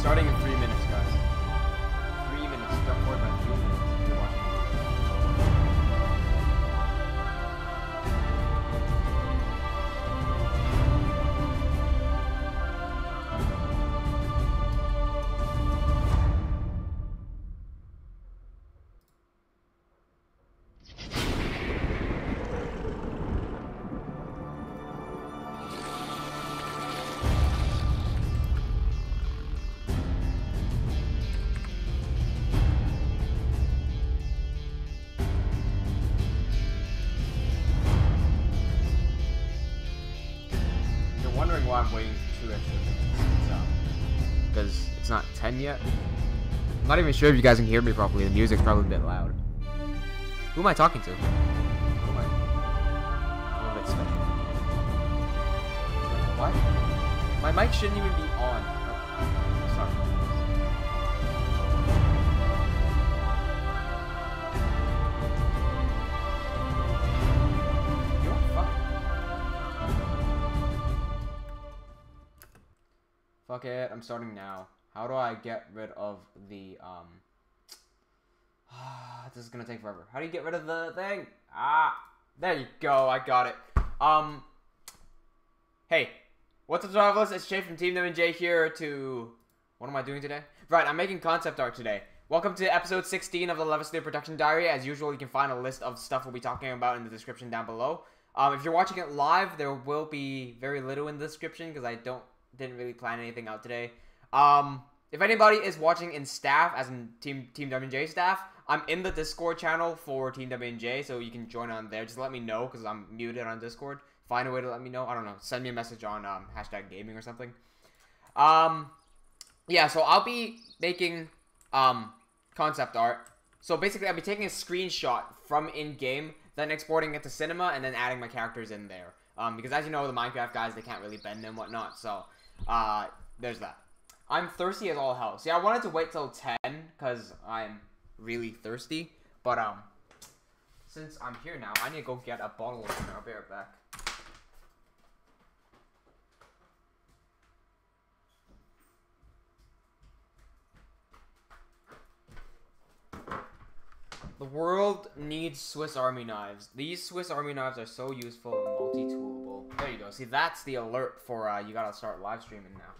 Starting in 3 minutes, guys. 3 minutes. Don't worry about 3 minutes. You're watching. Wondering why I'm waiting 2 extra minutes. Because it's not 10 yet. I'm not even sure if you guys can hear me properly. The music's probably a bit loud. Who am I talking to? Who am I? I'm a bit special. What? My mic shouldn't even be on. Oh, sorry. You know what? Fuck it, I'm starting now. How do I get rid of the, this is gonna take forever. How do you get rid of the thing? There you go, I got it. Hey, what's up, travelers? It's Jay from TeamWnJ here to... What am I doing today? Right, I'm making concept art today. Welcome to episode 16 of the Levaslier production diary. As usual, you can find a list of stuff we'll be talking about in the description down below. If you're watching it live, there will be very little in the description because I didn't really plan anything out today. If anybody is watching in staff, as in TeamWnJ staff, I'm in the Discord channel for TeamWnJ, so you can join on there. Just let me know, because I'm muted on Discord. Find a way to let me know. I don't know. Send me a message on #gaming or something. Yeah, so I'll be making concept art. So basically, I'll be taking a screenshot from in-game, then exporting it to Cinema, and then adding my characters in there. Because as you know, the Minecraft guys, they can't really bend and whatnot, so there's that. I'm thirsty as all hell. See, I wanted to wait till 10, because I'm really thirsty, but since I'm here now, I need to go get a bottle of water. I'll be right back. The world needs Swiss Army knives. These Swiss Army knives are so useful and multi-toolable. There you go. See, that's the alert for you gotta start live streaming now.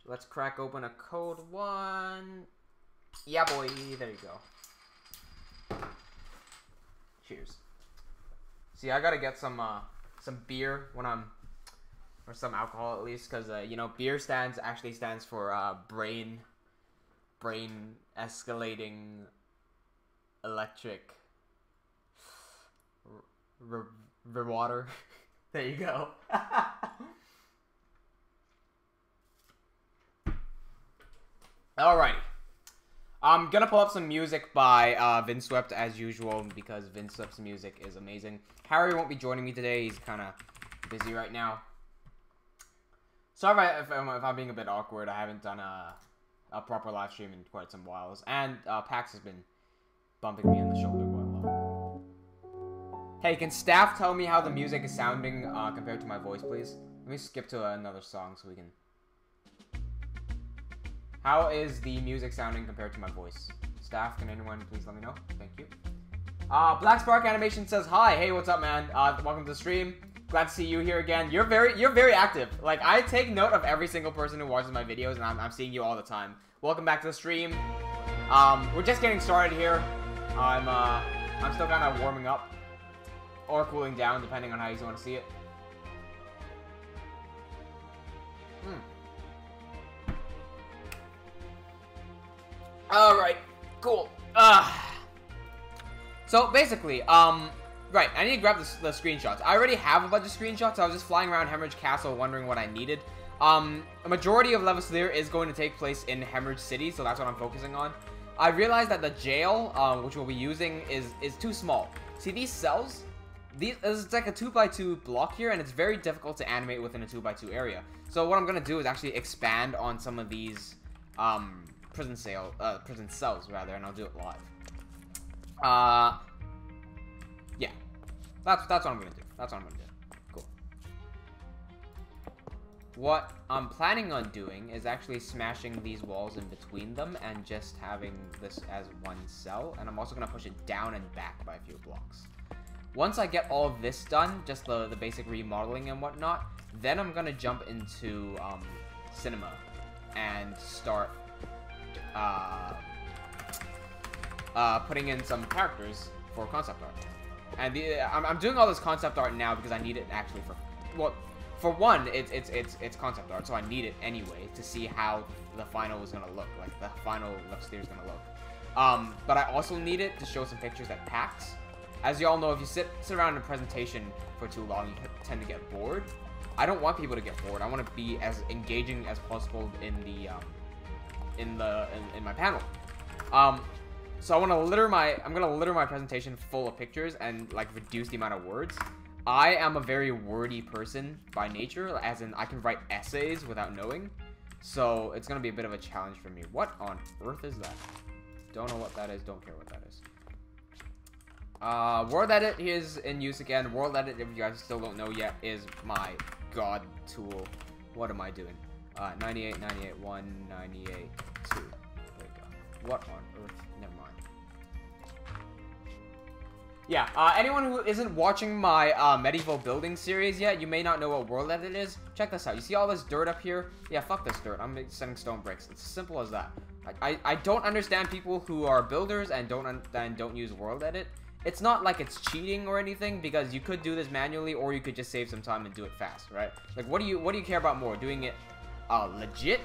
Let's crack open a code 1. Yeah, boy. There you go. Cheers. See, I gotta get some beer when I'm, or some alcohol at least, because you know, beer actually stands for brain escalating electric water. There you go. Alrighty. I'm gonna pull up some music by Vinswept as usual, because Vinswept's music is amazing. Harry won't be joining me today. He's kind of busy right now. Sorry if I'm being a bit awkward. I haven't done a proper live stream in quite some whiles, and PAX has been bumping me on the shoulder quite a lot. Hey, can staff tell me how the music is sounding compared to my voice, please? Let me skip to another song so we can... How is the music sounding compared to my voice? Staff, can anyone please let me know? Thank you. Black Spark Animation says hi. Hey, what's up, man? Welcome to the stream. Glad to see you here again. You're very active. Like, I take note of every single person who watches my videos, and I'm seeing you all the time. Welcome back to the stream. We're just getting started here. I'm still kind of warming up or cooling down, depending on how you want to see it. Alright, cool. So basically, right, I need to grab the screenshots. I already have a bunch of screenshots. I was just flying around Hemorrhage Castle wondering what I needed. A majority of Levaslier is going to take place in Hemorrhage City, so that's what I'm focusing on. I realized that the jail, which we'll be using, is too small. See, these cells, it's like a 2x2 block here, and it's very difficult to animate within a 2x2 area. So what I'm going to do is actually expand on some of these prison cells, rather, and I'll do it live. Yeah. That's what I'm gonna do. That's what I'm gonna do. Cool. what I'm planning on doing is actually smashing these walls in between them and just having this as one cell. And I'm also going to push it down and back by a few blocks. Once I get all of this done, just the basic remodeling and whatnot, then I'm going to jump into cinema and start putting in some characters for concept art. And I'm doing all this concept art now because I need it actually for, well, for one, it's concept art, so I need it anyway to see how the final is gonna look, like the final Levaslier is gonna look. But I also need it to show some pictures at PAX. As you all know, if you sit around in a presentation for too long, you tend to get bored. I don't want people to get bored. I want to be as engaging as possible in my panel. So I'm gonna litter my presentation full of pictures and like reduce the amount of words. I am a very wordy person by nature, as in I can write essays without knowing. So it's gonna be a bit of a challenge for me. What on earth is that? Don't know what that is. Don't care what that is. World Edit is in use again. World Edit, if you guys still don't know yet, is my god tool. What am I doing? 98, 98, 1, 98, 2. There we go. What on earth? Never mind. Yeah, anyone who isn't watching my medieval building series yet, you may not know what World Edit is. Check this out. You see all this dirt up here? Yeah, fuck this dirt. I'm sending stone bricks. It's as simple as that. I don't understand people who are builders and don't use World Edit. It's not like it's cheating or anything, because you could do this manually, or you could just save some time and do it fast, right? Like, what do you care about more? Doing it legit,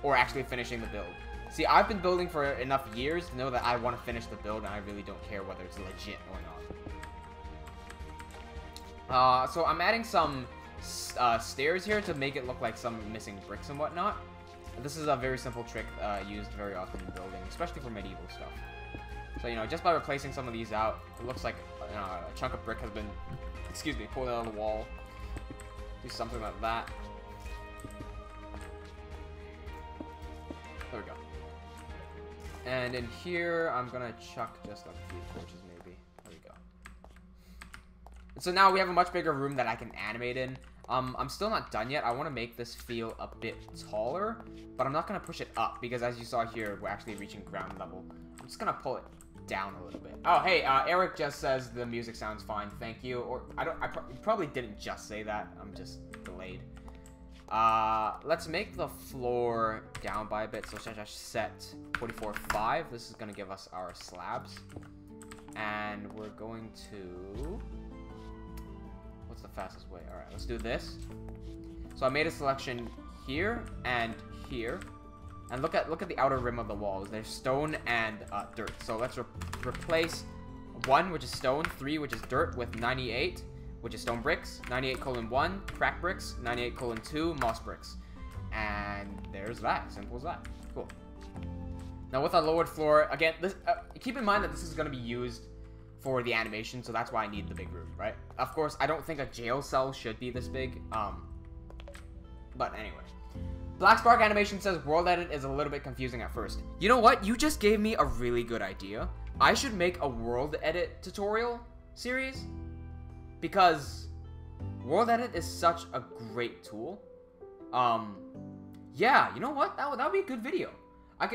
or actually finishing the build? See, I've been building for enough years to know that I want to finish the build, and I really don't care whether it's legit or not. So I'm adding some stairs here to make it look like some missing bricks and whatnot. This is a very simple trick used very often in building, especially for medieval stuff. So, you know, just by replacing some of these out, it looks like a chunk of brick has been, excuse me, pulled out of the wall. Do something like that. There we go. And in here, I'm gonna chuck just like a few torches maybe. There we go. And so now we have a much bigger room that I can animate in. I'm still not done yet. I want to make this feel a bit taller, but I'm not gonna push it up because, as you saw here, we're actually reaching ground level. I'm just gonna pull it down a little bit. Oh, hey, Eric just says the music sounds fine. Thank you. Or I probably didn't just say that. I'm just delayed. Let's make the floor down by a bit. So I set 44.5. This is gonna give us our slabs, and we're going to. What's the fastest way? All right, let's do this. So I made a selection here and here. And look at the outer rim of the walls. There's stone and dirt. So let's replace 1, which is stone, 3, which is dirt, with 98, which is stone bricks, 98:1, crack bricks, 98:2, moss bricks. And there's that. Simple as that. Cool. Now with our lowered floor, again, this, keep in mind that this is going to be used for the animation, so that's why I need the big room, right? Of course, I don't think a jail cell should be this big. But anyway. Black Spark Animation says World Edit is a little bit confusing at first. You know what? You just gave me a really good idea. I should make a World Edit tutorial series, because World Edit is such a great tool. Yeah, you know what? That would be a good video. I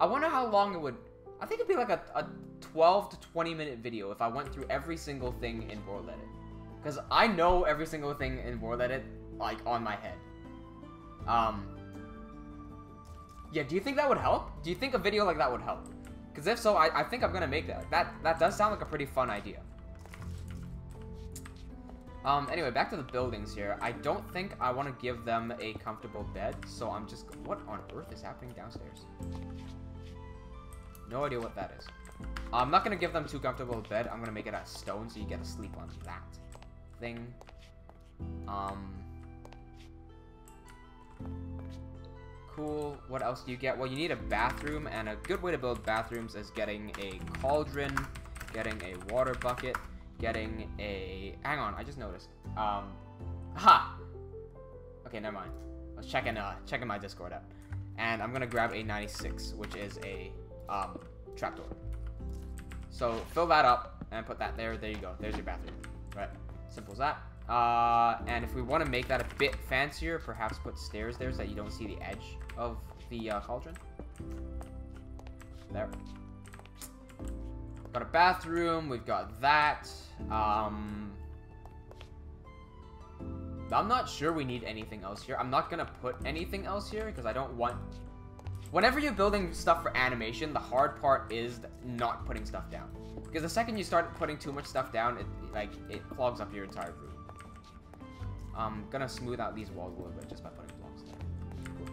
wonder how long it would. I think it'd be like a 12 to 20 minute video if I went through every single thing in World Edit, because I know every single thing in World Edit like on my head. Yeah, do you think that would help? Do you think a video like that would help? Because if so, I think I'm gonna make that. That does sound like a pretty fun idea. Anyway, back to the buildings here. I don't think I want to give them a comfortable bed, so I'm just... What on earth is happening downstairs? No idea what that is. I'm not gonna give them too comfortable a bed. I'm gonna make it out of stone, so you get to sleep on that thing. Cool. What else do you get? Well, you need a bathroom, and a good way to build bathrooms is getting a cauldron, getting a water bucket, getting a... Hang on, I just noticed. Ha! Okay, never mind. I was checking my Discord app. And I'm gonna grab a 96, which is a trapdoor. So fill that up and put that there. There you go. There's your bathroom. Right. Simple as that. And if we want to make that a bit fancier, perhaps put stairs there so that you don't see the edge of the cauldron. There. Got a bathroom. We've got that. I'm not sure we need anything else here. I'm not going to put anything else here because I don't want... Whenever you're building stuff for animation, the hard part is not putting stuff down. Because the second you start putting too much stuff down, it clogs up your entire room. I'm gonna smooth out these walls a little bit just by putting blocks there. Cool.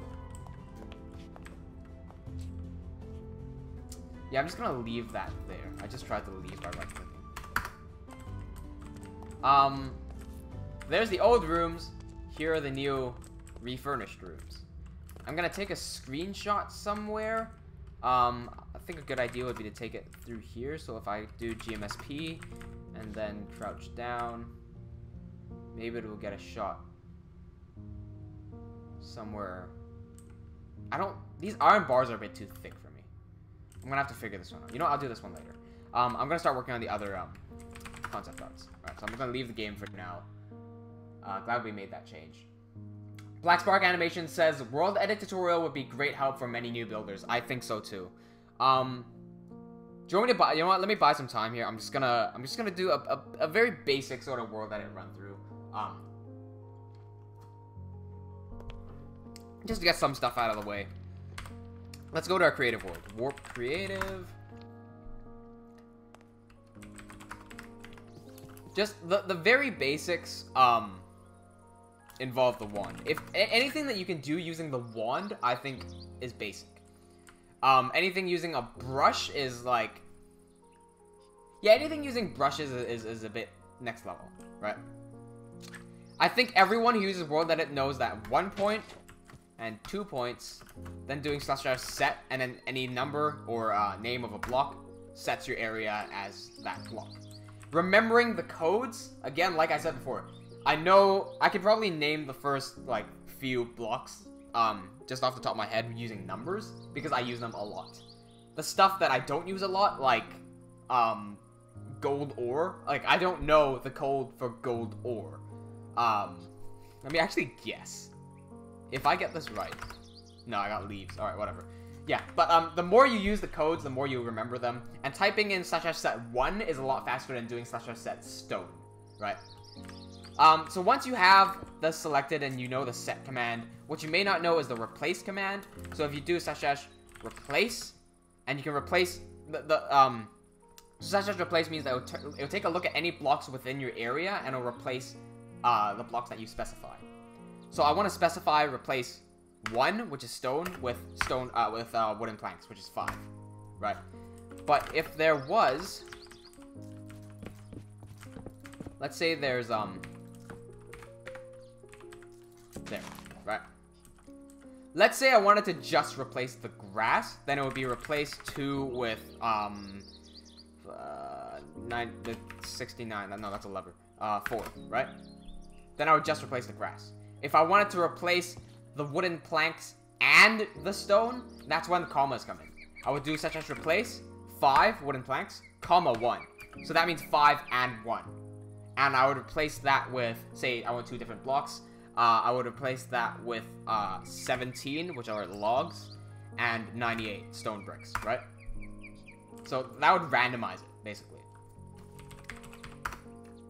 Yeah, I'm just gonna leave that there. I just tried to leave by right clicking. There's the old rooms. Here are the new refurnished rooms. I'm gonna take a screenshot somewhere. I think a good idea would be to take it through here. So if I do GMSP and then crouch down, maybe it will get a shot somewhere. These iron bars are a bit too thick for me. I'm gonna have to figure this one out. You know, I'll do this one later. I'm gonna start working on the other concept arts. Alright, so I'm gonna leave the game for now. Glad we made that change. Black Spark Animation says, World Edit tutorial would be great help for many new builders. I think so too. Do you want me to buy, you know what, let me buy some time here. I'm just gonna do a very basic sort of world edit run through. Just to get some stuff out of the way. Let's go to our creative world. Warp creative. Just the very basics, involve the wand. If anything that you can do using the wand, I think is basic. Anything using a brush is like... Yeah, anything using brushes is a bit next level, right? I think everyone who uses World Edit knows that 1 point and 2 points, then doing / set, and then any number or name of a block sets your area as that block. Remembering the codes, again, like I said before, I know I could probably name the first, like, few blocks, just off the top of my head using numbers, because I use them a lot. The stuff that I don't use a lot, like, gold ore, like, I don't know the code for gold ore. Let me actually guess. If I get this right. No, I got leaves. Alright, whatever. Yeah, but, the more you use the codes, the more you remember them. And typing in /set1 is a lot faster than doing /set stone, right? So once you have the selected and you know the set command, what you may not know is the replace command. So if you do /replace, and you can replace /replace means that it'll take a look at any blocks within your area and it'll replace the blocks that you specify. So I want to specify replace 1, which is stone, with wooden planks, which is 5, right? But if there was, let's say there's there, right? Let's say I wanted to just replace the grass, then it would be replace 2 with 69. No, that's a lever. 4, right? Then I would just replace the grass. If I wanted to replace the wooden planks and the stone, that's when the commas come in. I would do /replace 5 wooden planks, comma 1. So that means 5 and 1. And I would replace that with, say, I want 2 different blocks. I would replace that with 17, which are logs, and 98 stone bricks, right? So that would randomize it, basically.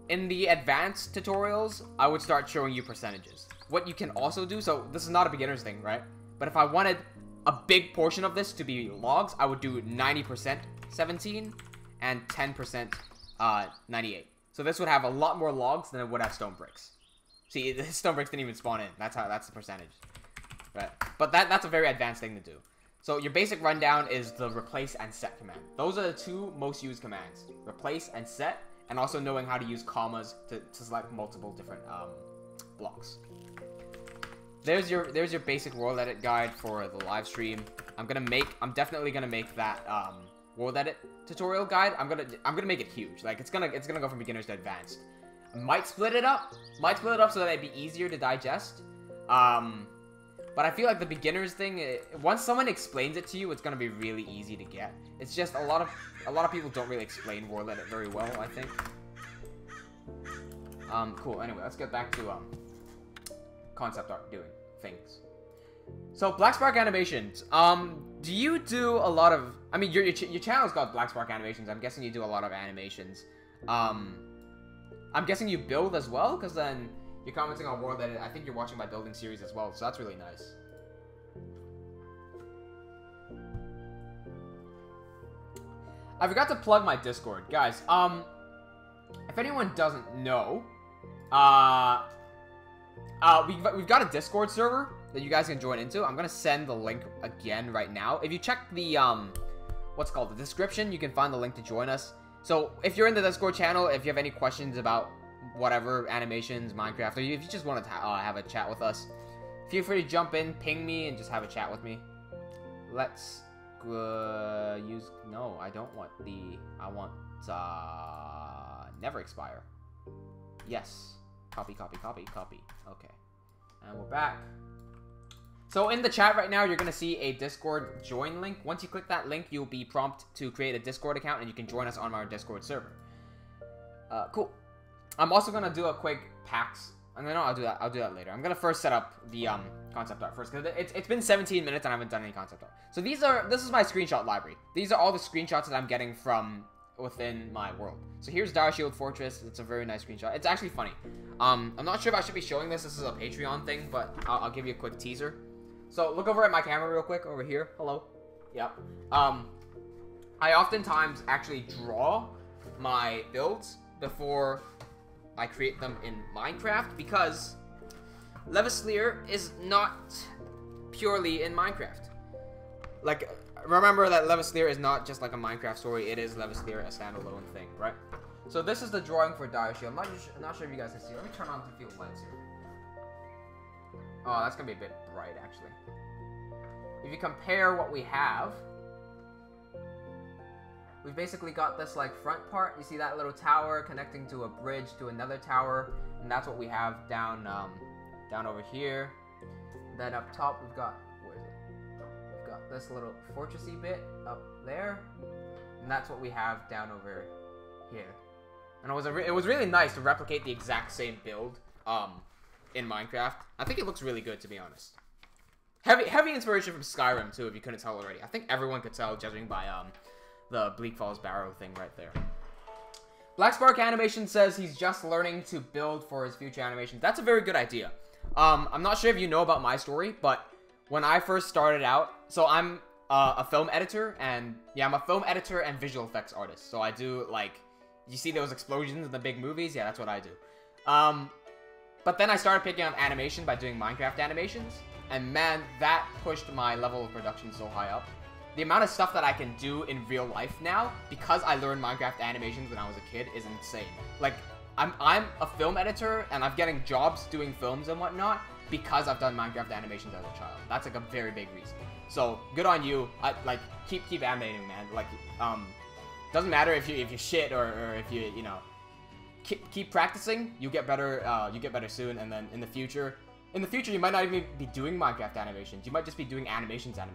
In the advanced tutorials, I would start showing you percentages. What you can also do, so this is not a beginner's thing, right? But if I wanted a big portion of this to be logs, I would do 90% 17 and 10% 98. So this would have a lot more logs than it would have stone bricks. See, the stone bricks didn't even spawn in. That's the percentage, right? But that's a very advanced thing to do. So your basic rundown is the replace and set command. Those are the 2 most used commands: replace and set, and also knowing how to use commas to select multiple different blocks. There's your basic world edit guide for the live stream. I'm definitely gonna make that world edit tutorial guide. I'm gonna make it huge. Like it's gonna go from beginners to advanced. I might split it up so that it'd be easier to digest. But I feel like the beginners thing, once someone explains it to you, it's gonna be really easy to get. It's just a lot of people don't really explain world edit very well, I think. Cool. Anyway, let's get back to concept art doing things. So Black Spark Animations. Do you do a lot of? I mean, your channel's got Black Spark Animations. I'm guessing you do a lot of animations. I'm guessing you build as well, because then you're commenting on World Edit. I think you're watching my building series as well, so that's really nice. I forgot to plug my Discord, guys. If anyone doesn't know, we've got a Discord server that you guys can join into. I'm gonna send the link again right now. If you check the what's called the description, you can find the link to join us. So if you're in the Discord channel, if you have any questions about whatever animations, Minecraft, or if you just want to have a chat with us, feel free to jump in, ping me, and just have a chat with me. Let's use. No, I don't want the. I want never expire. Yes. Copy, copy, copy, copy. Okay. And we're back. So in the chat right now, you're going to see a Discord join link. Once you click that link, you'll be prompted to create a Discord account, and you can join us on our Discord server. Cool. I'm also going to do a quick PAX. No, I'll do that later. I'm going to first set up the concept art first, because it's been 17 minutes and I haven't done any concept art. So this is my screenshot library. These are all the screenshots that I'm getting from within my world. So here's Dire Shield Fortress. It's a very nice screenshot. It's actually funny. I'm not sure if I should be showing this. This is a Patreon thing, but I'll give you a quick teaser. So look over at my camera real quick over here. Hello. Yep. I oftentimes actually draw my builds before I create them in Minecraft, because Levaslier is not purely in Minecraft. Like, remember that Levaslier is not just like a Minecraft story. It is Levaslier, a standalone thing, right? So this is the drawing for Dire Shield. I'm not sure if you guys can see. Let me turn on the field lights here. Oh, that's gonna be a bit bright, actually. If you compare what we have, we've basically got this like front part. You see that little tower connecting to a bridge to another tower, and that's what we have down over here. Then up top we've got, where is it? We've got this little fortressy bit up there, and that's what we have down over here. And it was really nice to replicate the exact same build in Minecraft. I think it looks really good, to be honest. Heavy inspiration from Skyrim too, if you couldn't tell already. I think everyone could tell, judging by the Bleak Falls Barrow thing right there. Black Spark Animation says he's just learning to build for his future animations. That's a very good idea. I'm not sure if you know about my story, but when I first started out, so I'm a film editor, and yeah, I'm a film editor and visual effects artist. So I do, like, you see those explosions in the big movies? Yeah, that's what I do. But then I started picking up animation by doing Minecraft animations, and man, that pushed my level of production so high up. The amount of stuff that I can do in real life now, because I learned Minecraft animations when I was a kid, is insane. Like, I'm a film editor, and I'm getting jobs doing films and whatnot because I've done Minecraft animations as a child. That's like a very big reason. So good on you. Like keep animating, man. Like doesn't matter if you shit or if you know, keep practicing. You get better. You get better soon, and then in the future, you might not even be doing Minecraft animations. You might just be doing animations, and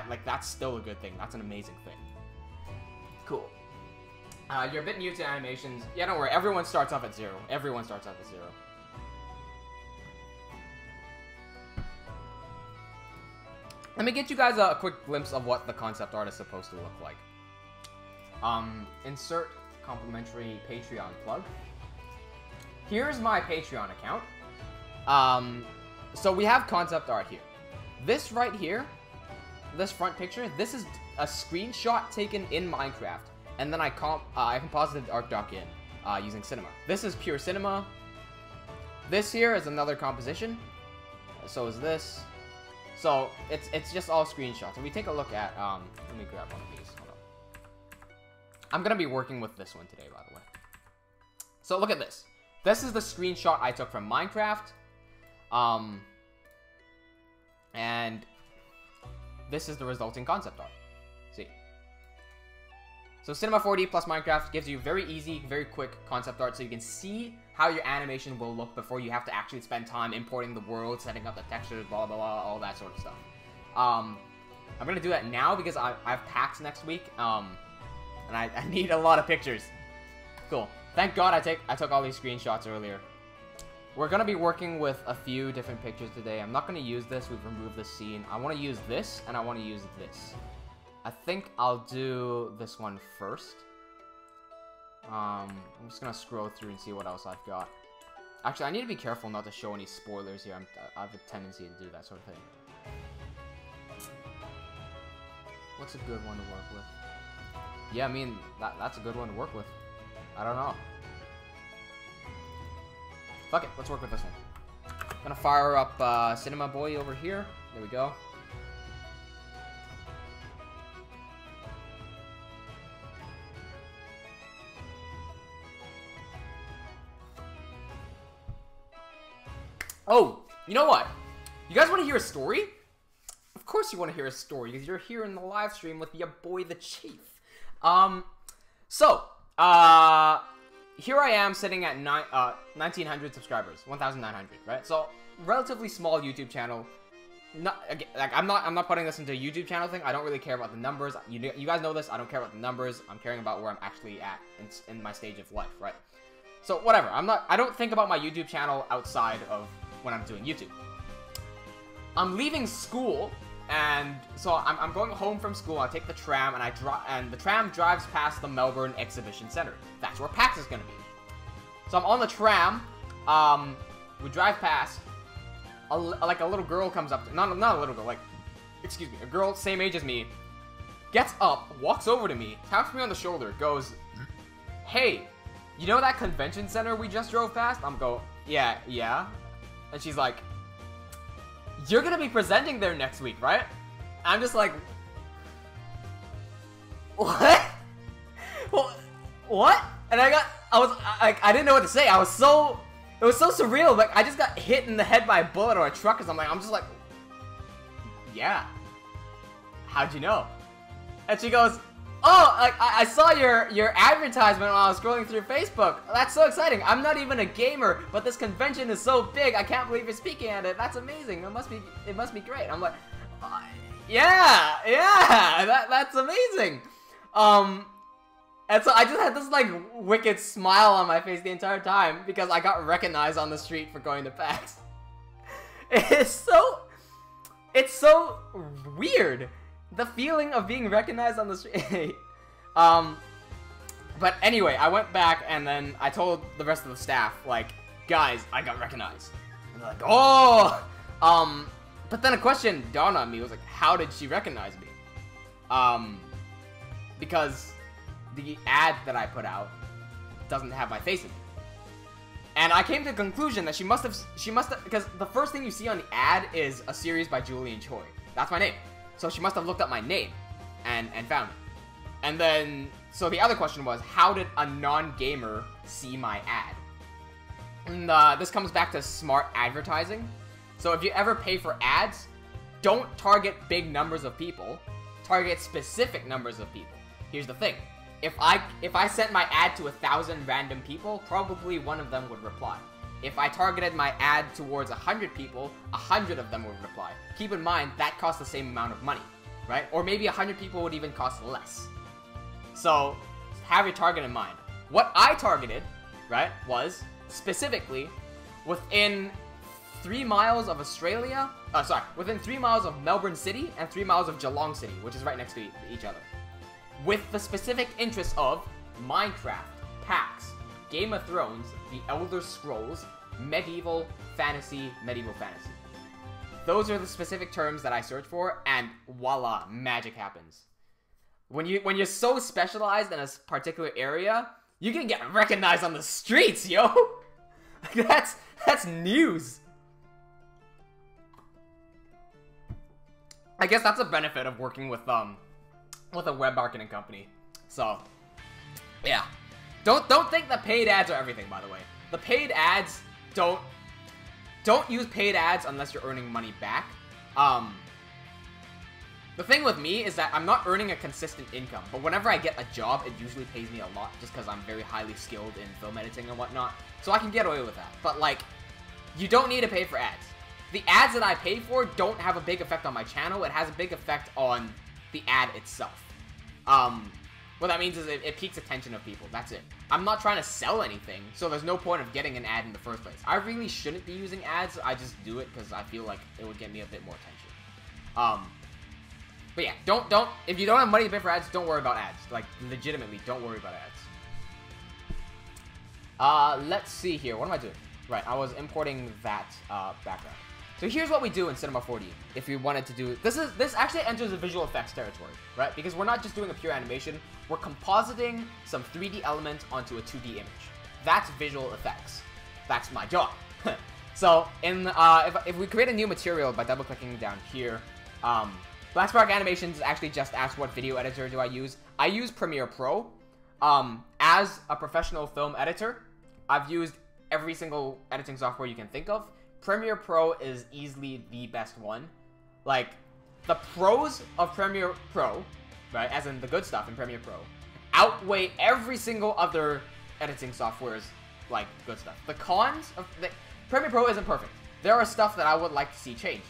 like that's still a good thing. That's an amazing thing. Cool. You're a bit new to animations. Yeah, don't worry. Everyone starts off at 0. Everyone starts off at 0. Let me get you guys a quick glimpse of what the concept art is supposed to look like. Insert complimentary Patreon plug. Here's my Patreon account. So we have concept art here. This right here, this front picture, this is a screenshot taken in Minecraft. And then I composited the art doc in using cinema. This is pure cinema. This here is another composition. So is this. So it's just all screenshots. And we take a look at let me grab one of these. Hold on. I'm gonna be working with this one today, by the way. So look at this. This is the screenshot I took from Minecraft. And this is the resulting concept art. See. So Cinema 4D plus Minecraft gives you very easy, very quick concept art, so you can see how your animation will look before you have to actually spend time importing the world, setting up the textures, blah, blah, blah, all that sort of stuff. I'm going to do that now because I have PAX next week, and I need a lot of pictures. Cool. Thank God I took all these screenshots earlier. We're gonna be working with a few different pictures today. I'm not gonna use this. We've removed the scene. I want to use this, and I want to use this. I think I'll do this one first. I'm just gonna scroll through and see what else I've got. Actually, I need to be careful not to show any spoilers here. I have a tendency to do that sort of thing. What's a good one to work with? Yeah, I mean, that's a good one to work with. I don't know. Fuck it, let's work with this one. Gonna fire up Cinema Boy over here. There we go. Oh, you know what? You guys want to hear a story? Of course you want to hear a story, because you're here in the live stream with your boy, the Chief. Here I am sitting at 1,900 subscribers, 1,900, right? So, relatively small YouTube channel. I'm not putting this into a YouTube channel thing. I don't really care about the numbers. You guys know this. I don't care about the numbers. I'm caring about where I'm actually at in my stage of life, right? So, whatever. I don't think about my YouTube channel outside of when I'm doing YouTube. I'm leaving school, and so I'm going home from school. I take the tram, and the tram drives past the Melbourne Exhibition Centre. That's where PAX is gonna be. So I'm on the tram. We drive past. Like a little girl comes up. Not a little girl. Like, excuse me, a girl same age as me. Gets up, walks over to me, taps me on the shoulder, goes, "Hey, you know that convention center we just drove past?" I'm go, yeah. And she's like, "You're gonna be presenting there next week, right?" I'm just like, what? Well, what? And I didn't know what to say. It was so surreal. Like, I just got hit in the head by a bullet or a truck or something. I'm just like, yeah. How'd you know? And she goes, "Oh, like, I saw your advertisement when I was scrolling through Facebook. That's so exciting. I'm not even a gamer, but this convention is so big. I can't believe you're speaking at it. That's amazing. It must be great." I'm like, yeah, that's amazing. And so I just had this, like, wicked smile on my face the entire time because I got recognized on the street for going to PAX. It's so weird. The feeling of being recognized on the street. But anyway, I went back and then I told the rest of the staff, like, "Guys, I got recognized." And they're like, "Oh!" But then a question dawned on me. It was like, how did she recognize me? Because the ad that I put out doesn't have my face in it. And I came to the conclusion that she must have, because the first thing you see on the ad is a series by Julian Choi. That's my name. So she must have looked up my name and found it. And then, so the other question was, how did a non-gamer see my ad? And this comes back to smart advertising. So if you ever pay for ads, don't target big numbers of people. Target specific numbers of people. Here's the thing. If I sent my ad to 1,000 random people, probably one of them would reply. If I targeted my ad towards 100 people, 100 of them would reply. Keep in mind, that costs the same amount of money, right? Or maybe 100 people would even cost less. So, have your target in mind. What I targeted, right, was specifically within 3 miles of Australia, within 3 miles of Melbourne City and 3 miles of Geelong City, which is right next to each other. With the specific interests of Minecraft, PAX, Game of Thrones, The Elder Scrolls, medieval fantasy. Those are the specific terms that I search for, and voila, magic happens. When you're so specialized in a particular area, you can get recognized on the streets, yo. That's news. I guess that's a benefit of working with a web marketing company. So, yeah. Don't think that paid ads are everything, by the way. The paid ads don't use paid ads unless you're earning money back. The thing with me is that I'm not earning a consistent income, but whenever I get a job, it usually pays me a lot just because I'm very highly skilled in film editing and whatnot. So I can get away with that. But, like, you don't need to pay for ads. The ads that I pay for don't have a big effect on my channel. It has a big effect on the ad itself. What that means is it piques attention of people. That's it. I'm not trying to sell anything, so there's no point of getting an ad in the first place. I really shouldn't be using ads. I just do it because I feel like it would get me a bit more attention. But yeah, don't. If you don't have money to pay for ads, don't worry about ads. Like, legitimately, don't worry about ads. Let's see here. What am I doing? Right, I was importing that background. So here's what we do in Cinema 4D. If we wanted to do this actually enters the visual effects territory, right? Because we're not just doing a pure animation. We're compositing some 3D element onto a 2D image. That's visual effects. That's my job. So in if we create a new material by double clicking down here, Black Spark Animations actually just asked what video editor do I use. I use Premiere Pro. As a professional film editor, I've used every single editing software you can think of. Premiere Pro is easily the best one. Like, the pros of Premiere Pro, right, as in the good stuff in Premiere Pro, outweigh every single other editing software's, like, good stuff. The cons of Premiere Pro isn't perfect. There are stuff that I would like to see changed.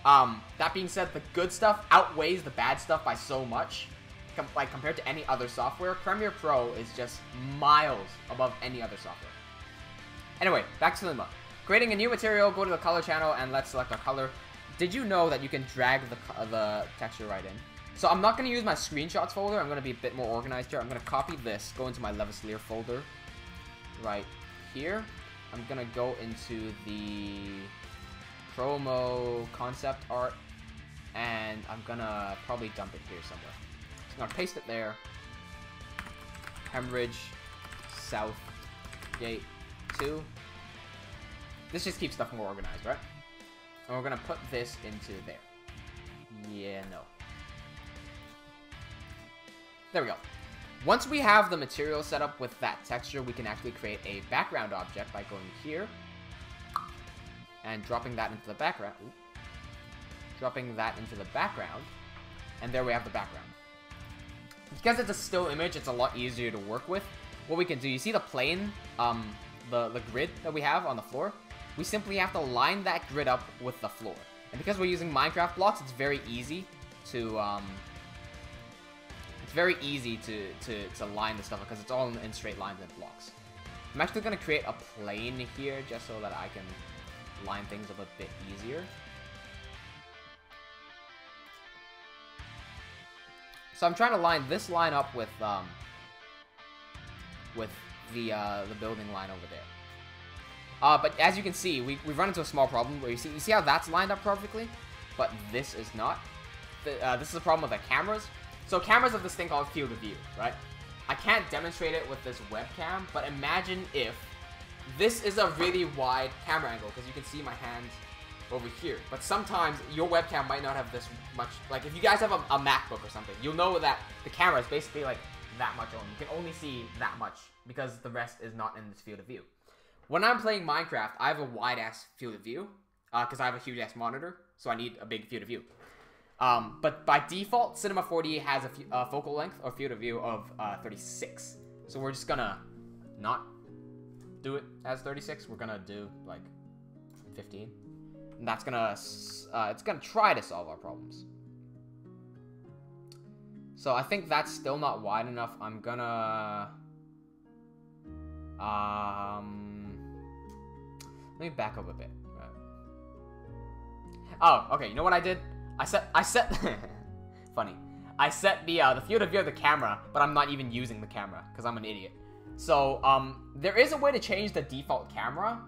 That being said, the good stuff outweighs the bad stuff by so much. Like, compared to any other software, Premiere Pro is just miles above any other software. Anyway, back to Cinema. Creating a new material, go to the color channel, and let's select our color. Did you know that you can drag the texture right in? So I'm not going to use my screenshots folder. I'm going to be a bit more organized here. I'm going to copy this, go into my Levaslier folder right here. I'm going to go into the promo concept art, and I'm going to probably dump it here somewhere. So I'm going to paste it there. Hemorrhage, South Gate 2. This just keeps stuff more organized, right? And we're gonna put this into there. Yeah, no. There we go. Once we have the material set up with that texture, we can actually create a background object by going here and dropping that into the background. Ooh. Dropping that into the background, and there we have the background. Because it's a still image, it's a lot easier to work with. What we can do, you see the plane, the grid that we have on the floor? We simply have to line that grid up with the floor. And because we're using Minecraft blocks, it's very easy to line the stuff because it's all in straight lines and blocks. I'm actually going to create a plane here just so that I can line things up a bit easier. So I'm trying to line this line up with the building line over there. But as you can see, we've run into a small problem where you see how that's lined up perfectly, but this is not. This is a problem with the cameras. So cameras have this thing called field of view, right? I can't demonstrate it with this webcam, but imagine if this is a really wide camera angle, because you can see my hands over here. But sometimes your webcam might not have this much. Like if you guys have a MacBook or something, you'll know that the camera is basically like that much only. You can only see that much because the rest is not in this field of view. When I'm playing Minecraft, I have a wide-ass field of view, because I have a huge-ass monitor, so I need a big field of view. But by default, Cinema 4D has a focal length or field of view of 36. So we're just gonna not do it as 36. We're gonna do, like, 15. And that's gonna, it's gonna try to solve our problems. So I think that's still not wide enough. I'm gonna, let me back up a bit. Oh, okay. You know what I did? I set funny. I set the field of view of the camera, but I'm not even using the camera because I'm an idiot. So there is a way to change the default camera,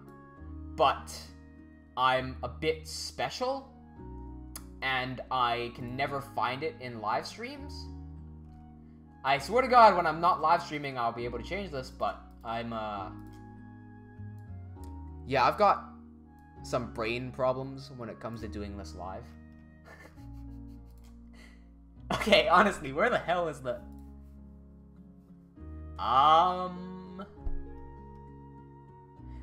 but I'm a bit special, and I can never find it in live streams. I swear to God, when I'm not live streaming, I'll be able to change this, but I'm yeah, I've got some brain problems when it comes to doing this live. Okay, honestly, where the hell is the...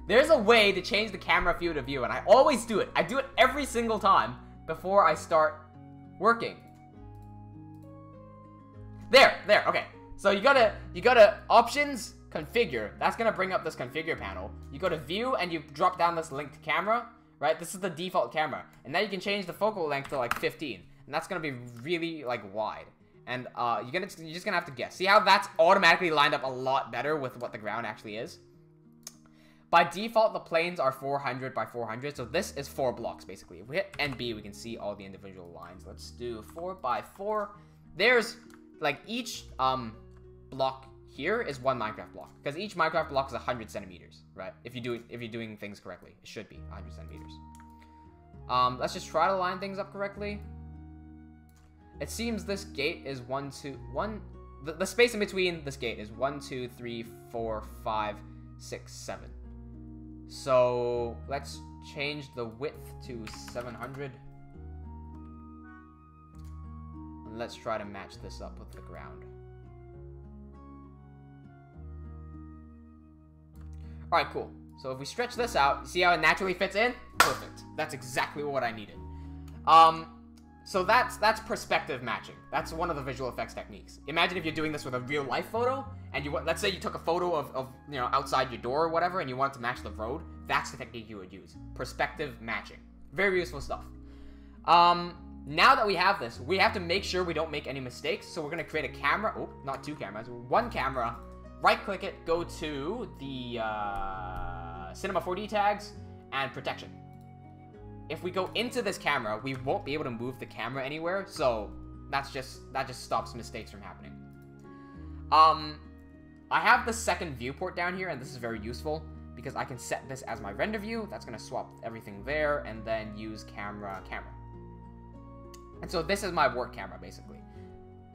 There's a way to change the camera field of view, and I always do it. I do it every single time before I start working. There, okay. So you gotta options, configure. That's gonna bring up this configure panel. You go to view and you drop down this linked camera, right? This is the default camera. And now you can change the focal length to like 15. And that's gonna be really like wide. And you're just gonna have to guess. See how that's automatically lined up a lot better with what the ground actually is? By default, the planes are 400 by 400, so this is 4 blocks, basically. If we hit NB, we can see all the individual lines. Let's do 4 by 4. There's, like, each block here is 1 Minecraft block, because each Minecraft block is 100 centimeters, right? If you're doing things correctly, it should be 100 centimeters. Let's just try to line things up correctly. It seems this gate is 1, 2, 1. The space in between this gate is 1, 2, 3, 4, 5, 6, 7. So let's change the width to 700. And let's try to match this up with the ground. Alright, cool. So if we stretch this out, see how it naturally fits in? Perfect. That's exactly what I needed. So that's perspective matching. That's one of the visual effects techniques. Imagine if you're doing this with a real life photo, and let's say you took a photo of outside your door or whatever, and you want to match the road. That's the technique you would use. Perspective matching. Very useful stuff. Now that we have this, we have to make sure we don't make any mistakes. So we're gonna create a camera. Oh, not 2 cameras. 1 camera. Right click it. Go to the Cinema 4D tags and protection. If we go into this camera, we won't be able to move the camera anywhere, so that just stops mistakes from happening. I have the second viewport down here, and this is very useful because I can set this as my render view. That's gonna swap everything there, and then use camera. And so this is my work camera, basically.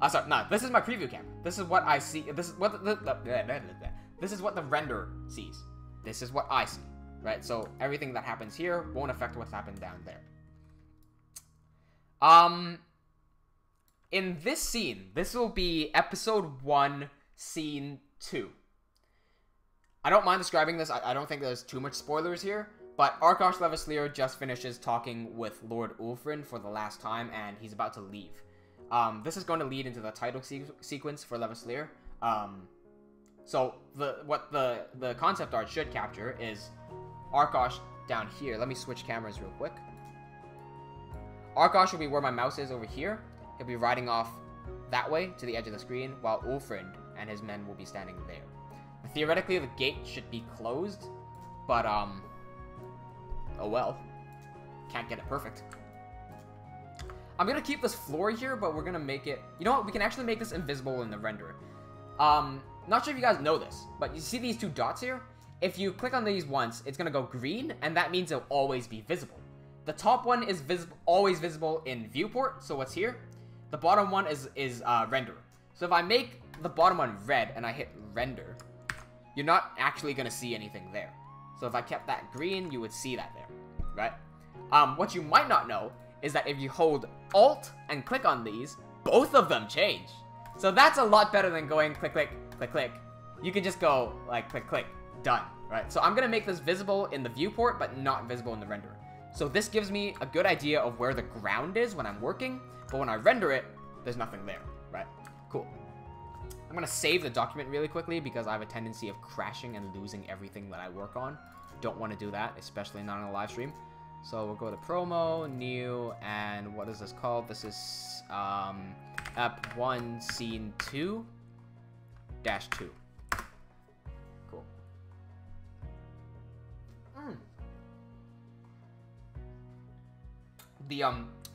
Sorry, no, this is my preview camera. This is what I see. This is what this is what the render sees. This is what I see. Right, so everything that happens here won't affect what's happened down there. In this scene, this will be episode 1, scene 2. I don't mind describing this. I don't think there's too much spoilers here, but Arkosh Levaslier just finishes talking with Lord Ulfrin for the last time, and he's about to leave. This is going to lead into the title sequence for Levaslier. So what the concept art should capture is Arkosh down here. Let me switch cameras real quick. Arkosh will be where my mouse is over here. He'll be riding off that way to the edge of the screen, while Ulfrind and his men will be standing there. Theoretically, the gate should be closed, but oh well. Can't get it perfect. I'm gonna keep this floor here, but we're gonna make it... You know what? We can actually make this invisible in the render. Not sure if you guys know this, but you see these 2 dots here? If you click on these once, it's going to go green, and that means it'll always be visible. The top one is always visible in viewport, so what's here? The bottom one is render. So if I make the bottom one red and I hit render, you're not actually going to see anything there. So if I kept that green, you would see that there, right? What you might not know is that if you hold Alt and click on these, both of them change. So that's a lot better than going click, click, click, click. You can just go like click, click. Done, right? So I'm going to make this visible in the viewport, but not visible in the render. So this gives me a good idea of where the ground is when I'm working, but when I render it, there's nothing there, right? Cool. I'm going to save the document really quickly because I have a tendency of crashing and losing everything that I work on. Don't want to do that, especially not on a live stream. So we'll go to promo, new, and what is this called? This is Ep 1 Scene 2-2. The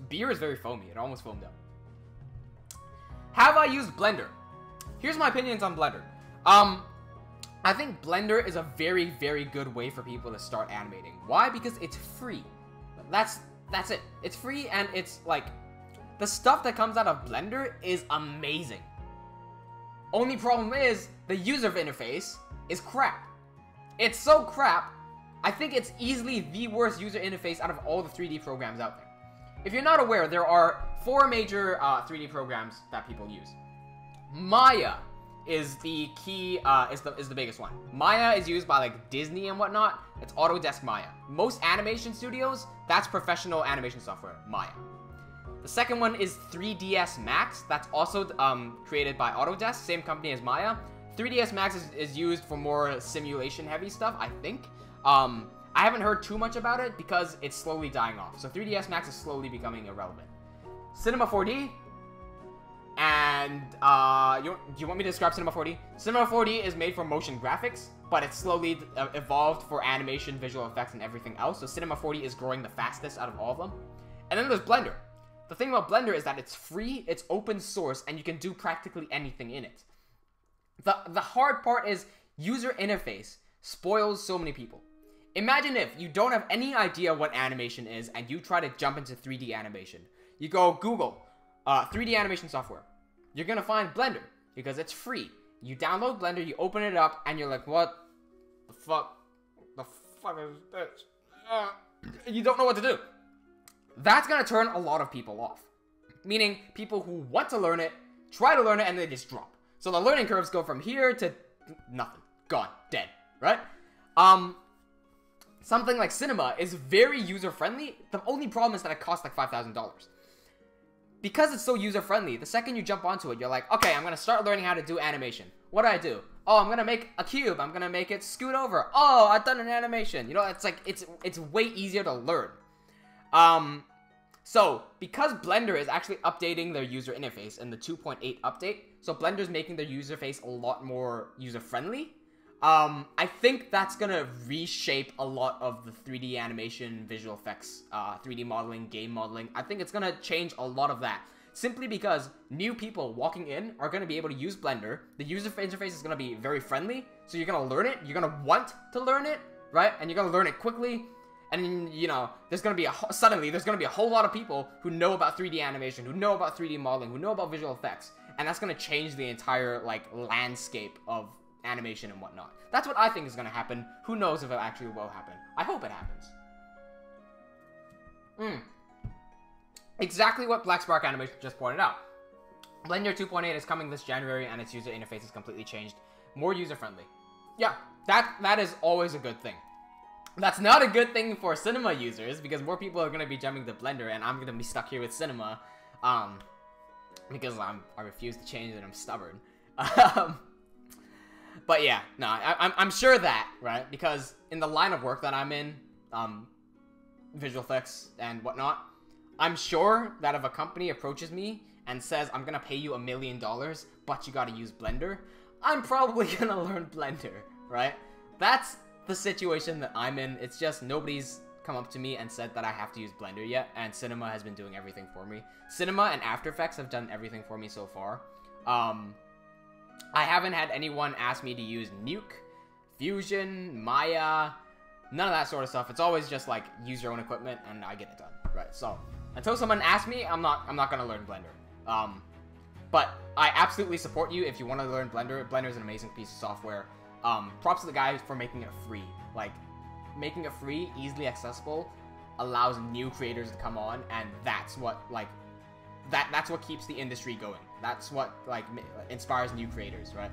beer is very foamy. It almost foamed up. Have I used Blender? Here's my opinions on Blender. I think Blender is a very, very good way for people to start animating. Why? Because it's free. That's it. It's free, and it's like the stuff that comes out of Blender is amazing. Only problem is the user interface is crap. It's so crap. I think it's easily the worst user interface out of all the 3D programs out there. If you're not aware, there are 4 major 3D programs that people use. Maya is the key, is the biggest one. Maya is used by like Disney and whatnot. It's Autodesk Maya. Most animation studios, that's professional animation software, Maya. The second one is 3ds Max. That's also created by Autodesk, same company as Maya. 3ds Max is used for more simulation heavy stuff, I think. I haven't heard too much about it because it's slowly dying off. So 3ds Max is slowly becoming irrelevant. Cinema 4D, And you want me to describe Cinema 4D? Cinema 4D is made for motion graphics, but it's slowly evolved for animation, visual effects, and everything else. So Cinema 4D is growing the fastest out of all of them. And then there's Blender. The thing about Blender is that it's free, it's open source, and you can do practically anything in it. The hard part is user interface spoils so many people. Imagine if you don't have any idea what animation is and you try to jump into 3D animation. You go Google 3D animation software. You're gonna find Blender because it's free. You download Blender, you open it up, and you're like, what the fuck? The fuck is this? You don't know what to do. That's gonna turn a lot of people off. Meaning, people who want to learn it, try to learn it, and they just drop. So the learning curves go from here to nothing. Gone. Dead. Right? Something like Cinema is very user-friendly. The only problem is that it costs like $5,000. Because it's so user-friendly, the second you jump onto it, you're like, okay, I'm gonna start learning how to do animation. What do? Oh, I'm gonna make a cube. I'm gonna make it scoot over. Oh, I've done an animation. You know, it's like, it's way easier to learn. So, because Blender is actually updating their user interface in the 2.8 update, so Blender's making their user face a lot more user-friendly, I think that's gonna reshape a lot of the 3D animation, visual effects, 3D modeling, game modeling. I think it's gonna change a lot of that. Simply because new people walking in are gonna be able to use Blender. The user interface is gonna be very friendly, so you're gonna learn it, you're gonna want to learn it, right? And you're gonna learn it quickly. And, you know, suddenly there's gonna be a whole lot of people who know about 3D animation, who know about 3D modeling, who know about visual effects. And that's gonna change the entire, like, landscape of animation and whatnot. That's what I think is gonna happen. Who knows if it actually will happen. I hope it happens. Exactly what Black Spark Animation just pointed out. Blender 2.8 is coming this January, and its user interface is completely changed. More user-friendly. Yeah, that is always a good thing. That's not a good thing for Cinema users, because more people are going to be jumping to Blender, and I'm going to be stuck here with Cinema, because I refuse to change and I'm stubborn. But yeah, no, I'm sure that, right, because in the line of work that I'm in, visual effects and whatnot, I'm sure that if a company approaches me and says, I'm going to pay you $1 million, but you got to use Blender, I'm probably going to learn Blender, right? That's the situation that I'm in. It's just nobody's come up to me and said that I have to use Blender yet, and Cinema has been doing everything for me. Cinema and After Effects have done everything for me so far. I haven't had anyone ask me to use Nuke, Fusion, Maya, none of that sort of stuff. It's always just like, use your own equipment and I get it done, right? So until someone asks me, I'm not gonna learn Blender. But I absolutely support you if you want to learn Blender. Blender is an amazing piece of software. Props to the guys for making it free. Like, making it free, easily accessible, allows new creators to come on, and that's what, like, that's what keeps the industry going. That's what, like, inspires new creators, right?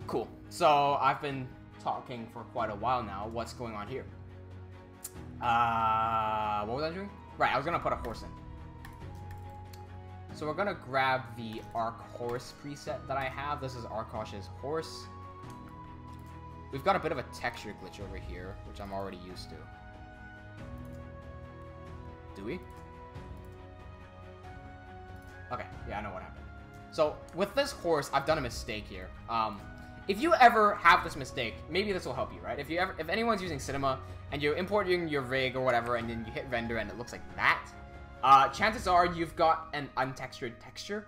Cool. So, I've been talking for quite a while now. What's going on here? What was I doing? Right, I was gonna put a horse in. So we're gonna grab the Arc Horse preset that I have. This is Arkosh's horse. We've got a bit of a texture glitch over here, which I'm already used to. Do we? Okay, yeah, I know what happened. So with this horse, I've done a mistake here. If you ever have this mistake, maybe this will help you, right? If anyone's using Cinema and you're importing your rig or whatever, and then you hit render and it looks like that, chances are you've got an untextured texture.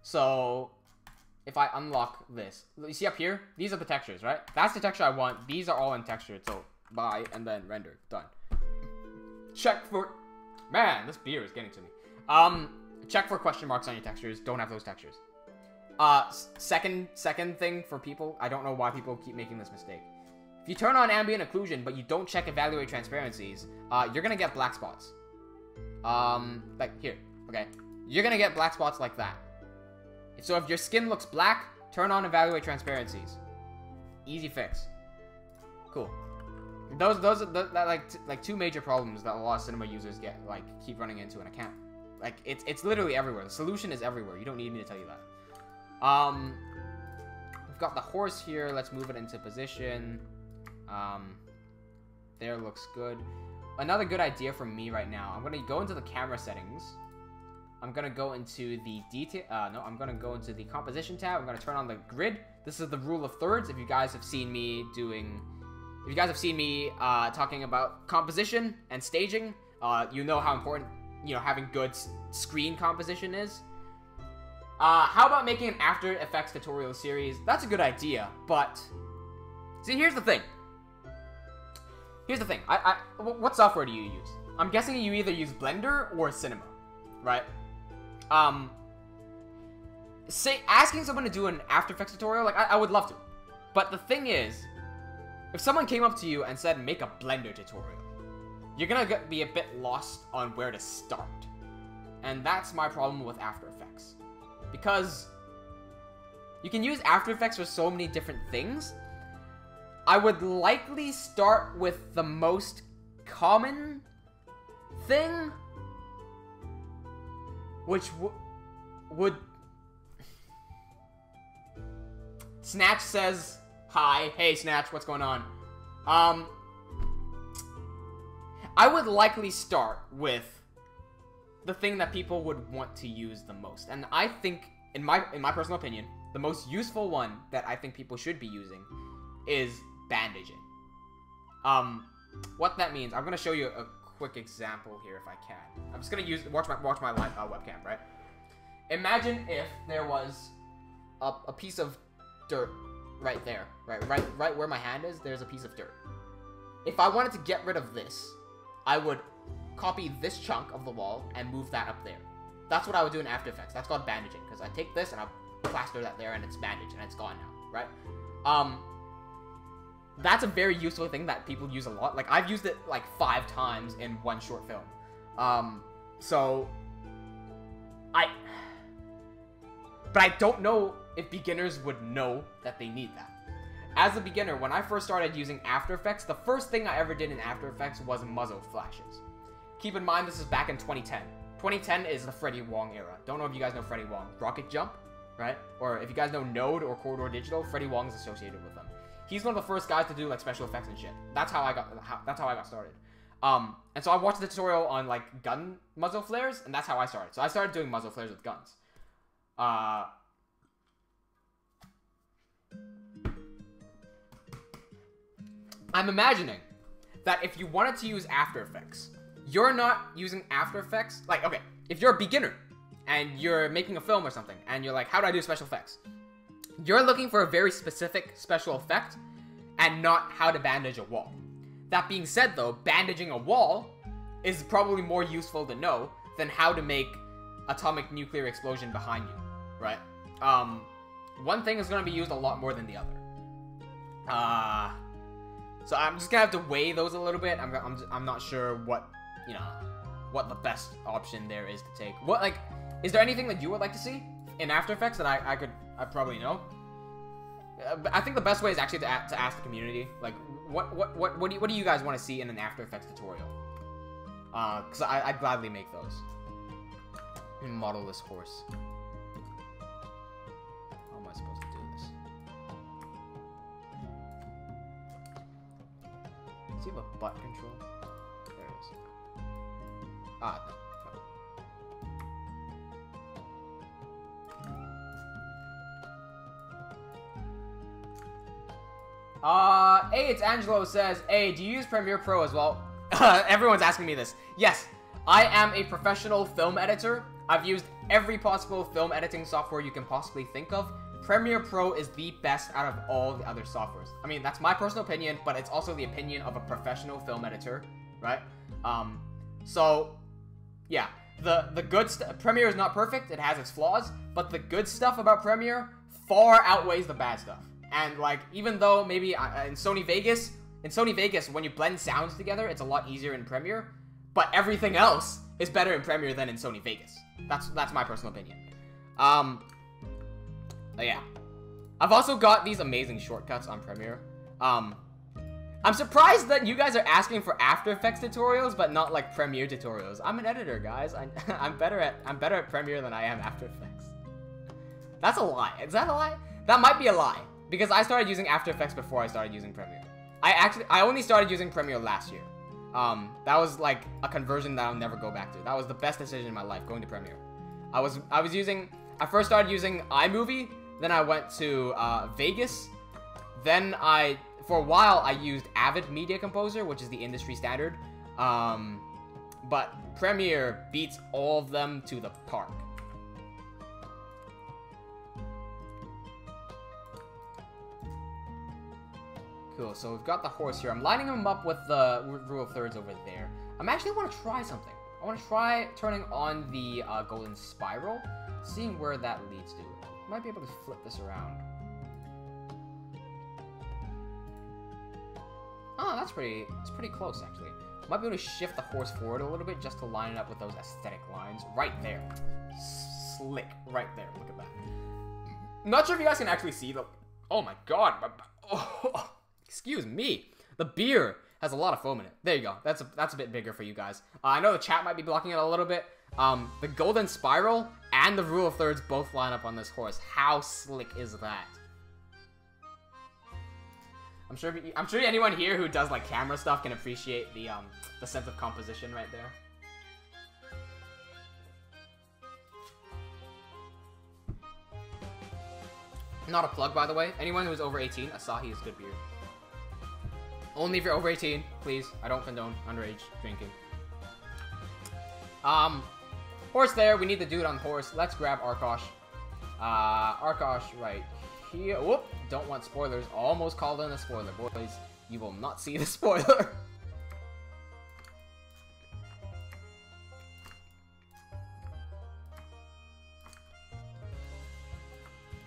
So if I unlock this, you see up here, these are the textures, right? That's the texture I want. These are all untextured. So buy and then render. Done. Check for, man, this beer is getting to me. Check for question marks on your textures. Don't have those textures. Second thing for people, I don't know why people keep making this mistake. If you turn on ambient occlusion, but you don't check evaluate transparencies, you're gonna get black spots. Like here, okay? You're gonna get black spots like that. So if your skin looks black, turn on evaluate transparencies. Easy fix. Cool. Those are like two major problems that a lot of Cinema users keep running into, and I can't. Like, it's literally everywhere. The solution is everywhere. You don't need me to tell you that. We've got the horse here. Let's move it into position. There looks good. Another good idea for me right now, I'm going to go into the camera settings, I'm gonna go into the detail. No, I'm gonna go into the composition tab. I'm gonna turn on the grid. This is the rule of thirds. If you guys have seen me talking about composition and staging, you know how important having good screen composition is. How about making an After Effects tutorial series? That's a good idea, but see, here's the thing. What software do you use? I'm guessing you either use Blender or Cinema, right? Asking someone to do an After Effects tutorial, like, I would love to. But the thing is, if someone came up to you and said, make a Blender tutorial, you're gonna be a bit lost on where to start. And that's my problem with After Effects. Because you can use After Effects for so many different things. I would likely start with the most common thing, which would... Snatch says, hi. Hey, Snatch, what's going on? I would likely start with the thing that people would want to use the most. And I think, in my personal opinion, the most useful one that I think people should be using is bandaging. What that means, I'm going to show you a quick example here if I can. I'm just going to watch my live webcam, right? Imagine if there was a piece of dirt right there, right where my hand is, there's a piece of dirt. If I wanted to get rid of this, I would copy this chunk of the wall and move that up there. That's what I would do in After Effects. That's called bandaging, because I take this and I plaster that there and it's bandaged and it's gone now, right? That's a very useful thing that people use a lot. Like, I've used it like 5 times in one short film. But I don't know if beginners would know that they need that. As a beginner, when I first started using After Effects, the first thing I ever did in After Effects was muzzle flashes. Keep in mind, this is back in 2010. 2010 is the Freddie Wong era. Don't know if you guys know Freddie Wong. Rocket Jump, right? Or if you guys know Node or Corridor Digital, Freddie Wong is associated with them. He's one of the first guys to do like special effects and shit. That's how I got started. And so I watched the tutorial on like gun muzzle flares, and that's how I started. So I started doing muzzle flares with guns. I'm imagining that if you wanted to use After Effects, you're not using After Effects. Like, okay, if you're a beginner and you're making a film or something, and you're like, how do I do special effects? You're looking for a very specific special effect and not how to bandage a wall. That being said, though, bandaging a wall is probably more useful to know than how to make atomic nuclear explosion behind you, right? One thing is going to be used a lot more than the other. So I'm just gonna have to weigh those a little bit. I'm not sure what the best option there is to take. Is there anything that you would like to see in After Effects that I probably know? I think the best way is actually to ask the community. Like, what do you guys want to see in an After Effects tutorial? Because I'd gladly make those. Model this horse. How am I supposed to do this? Does he have a butt control? There it is. Ah, no. Hey, it's Angelo says, hey, do you use Premiere Pro as well? Everyone's asking me this. Yes, I am a professional film editor. I've used every possible film editing software you can possibly think of. Premiere Pro is the best out of all the other softwares. I mean, that's my personal opinion, but it's also the opinion of a professional film editor, right? So, yeah. The good stuff, Premiere is not perfect, it has its flaws, but the good stuff about Premiere far outweighs the bad stuff. And, like, even though maybe in Sony Vegas, when you blend sounds together, it's a lot easier in Premiere, but everything else is better in Premiere than in Sony Vegas. That's my personal opinion. Yeah. I've also got these amazing shortcuts on Premiere. I'm surprised that you guys are asking for After Effects tutorials, but not like Premiere tutorials. I'm an editor, guys. I'm better at Premiere than I am After Effects. That's a lie. Is that a lie? That might be a lie, because I started using After Effects before I started using Premiere. I only started using Premiere last year. That was like a conversion that I'll never go back to. That was the best decision in my life, going to Premiere. I first started using iMovie, then I went to Vegas, then for a while I used Avid Media Composer, which is the industry standard, but Premiere beats all of them to the park. Cool, so we've got the horse here. I'm lining him up with the rule of thirds over there. I actually want to try something. I want to try turning on the golden spiral, seeing where that leads to. Might be able to flip this around. Oh, it's pretty close, actually. Might be able to shift the horse forward a little bit just to line it up with those aesthetic lines. Right there. Slick. Right there. Look at that. I'm not sure if you guys can actually see the... Oh my god. Oh, excuse me. The beer has a lot of foam in it. There you go. That's a bit bigger for you guys. I know the chat might be blocking it a little bit. The golden spiral and the rule of thirds both line up on this horse. How slick is that? I'm sure anyone here who does like camera stuff can appreciate the sense of composition right there. Not a plug, by the way. Anyone who's over 18, Asahi is good beer. Only if you're over 18, please. I don't condone underage drinking. Horse there. We need the dude on horse. Let's grab Arkosh. Arkosh right here. Whoop. Don't want spoilers. Almost called in a spoiler, boys. You will not see the spoiler.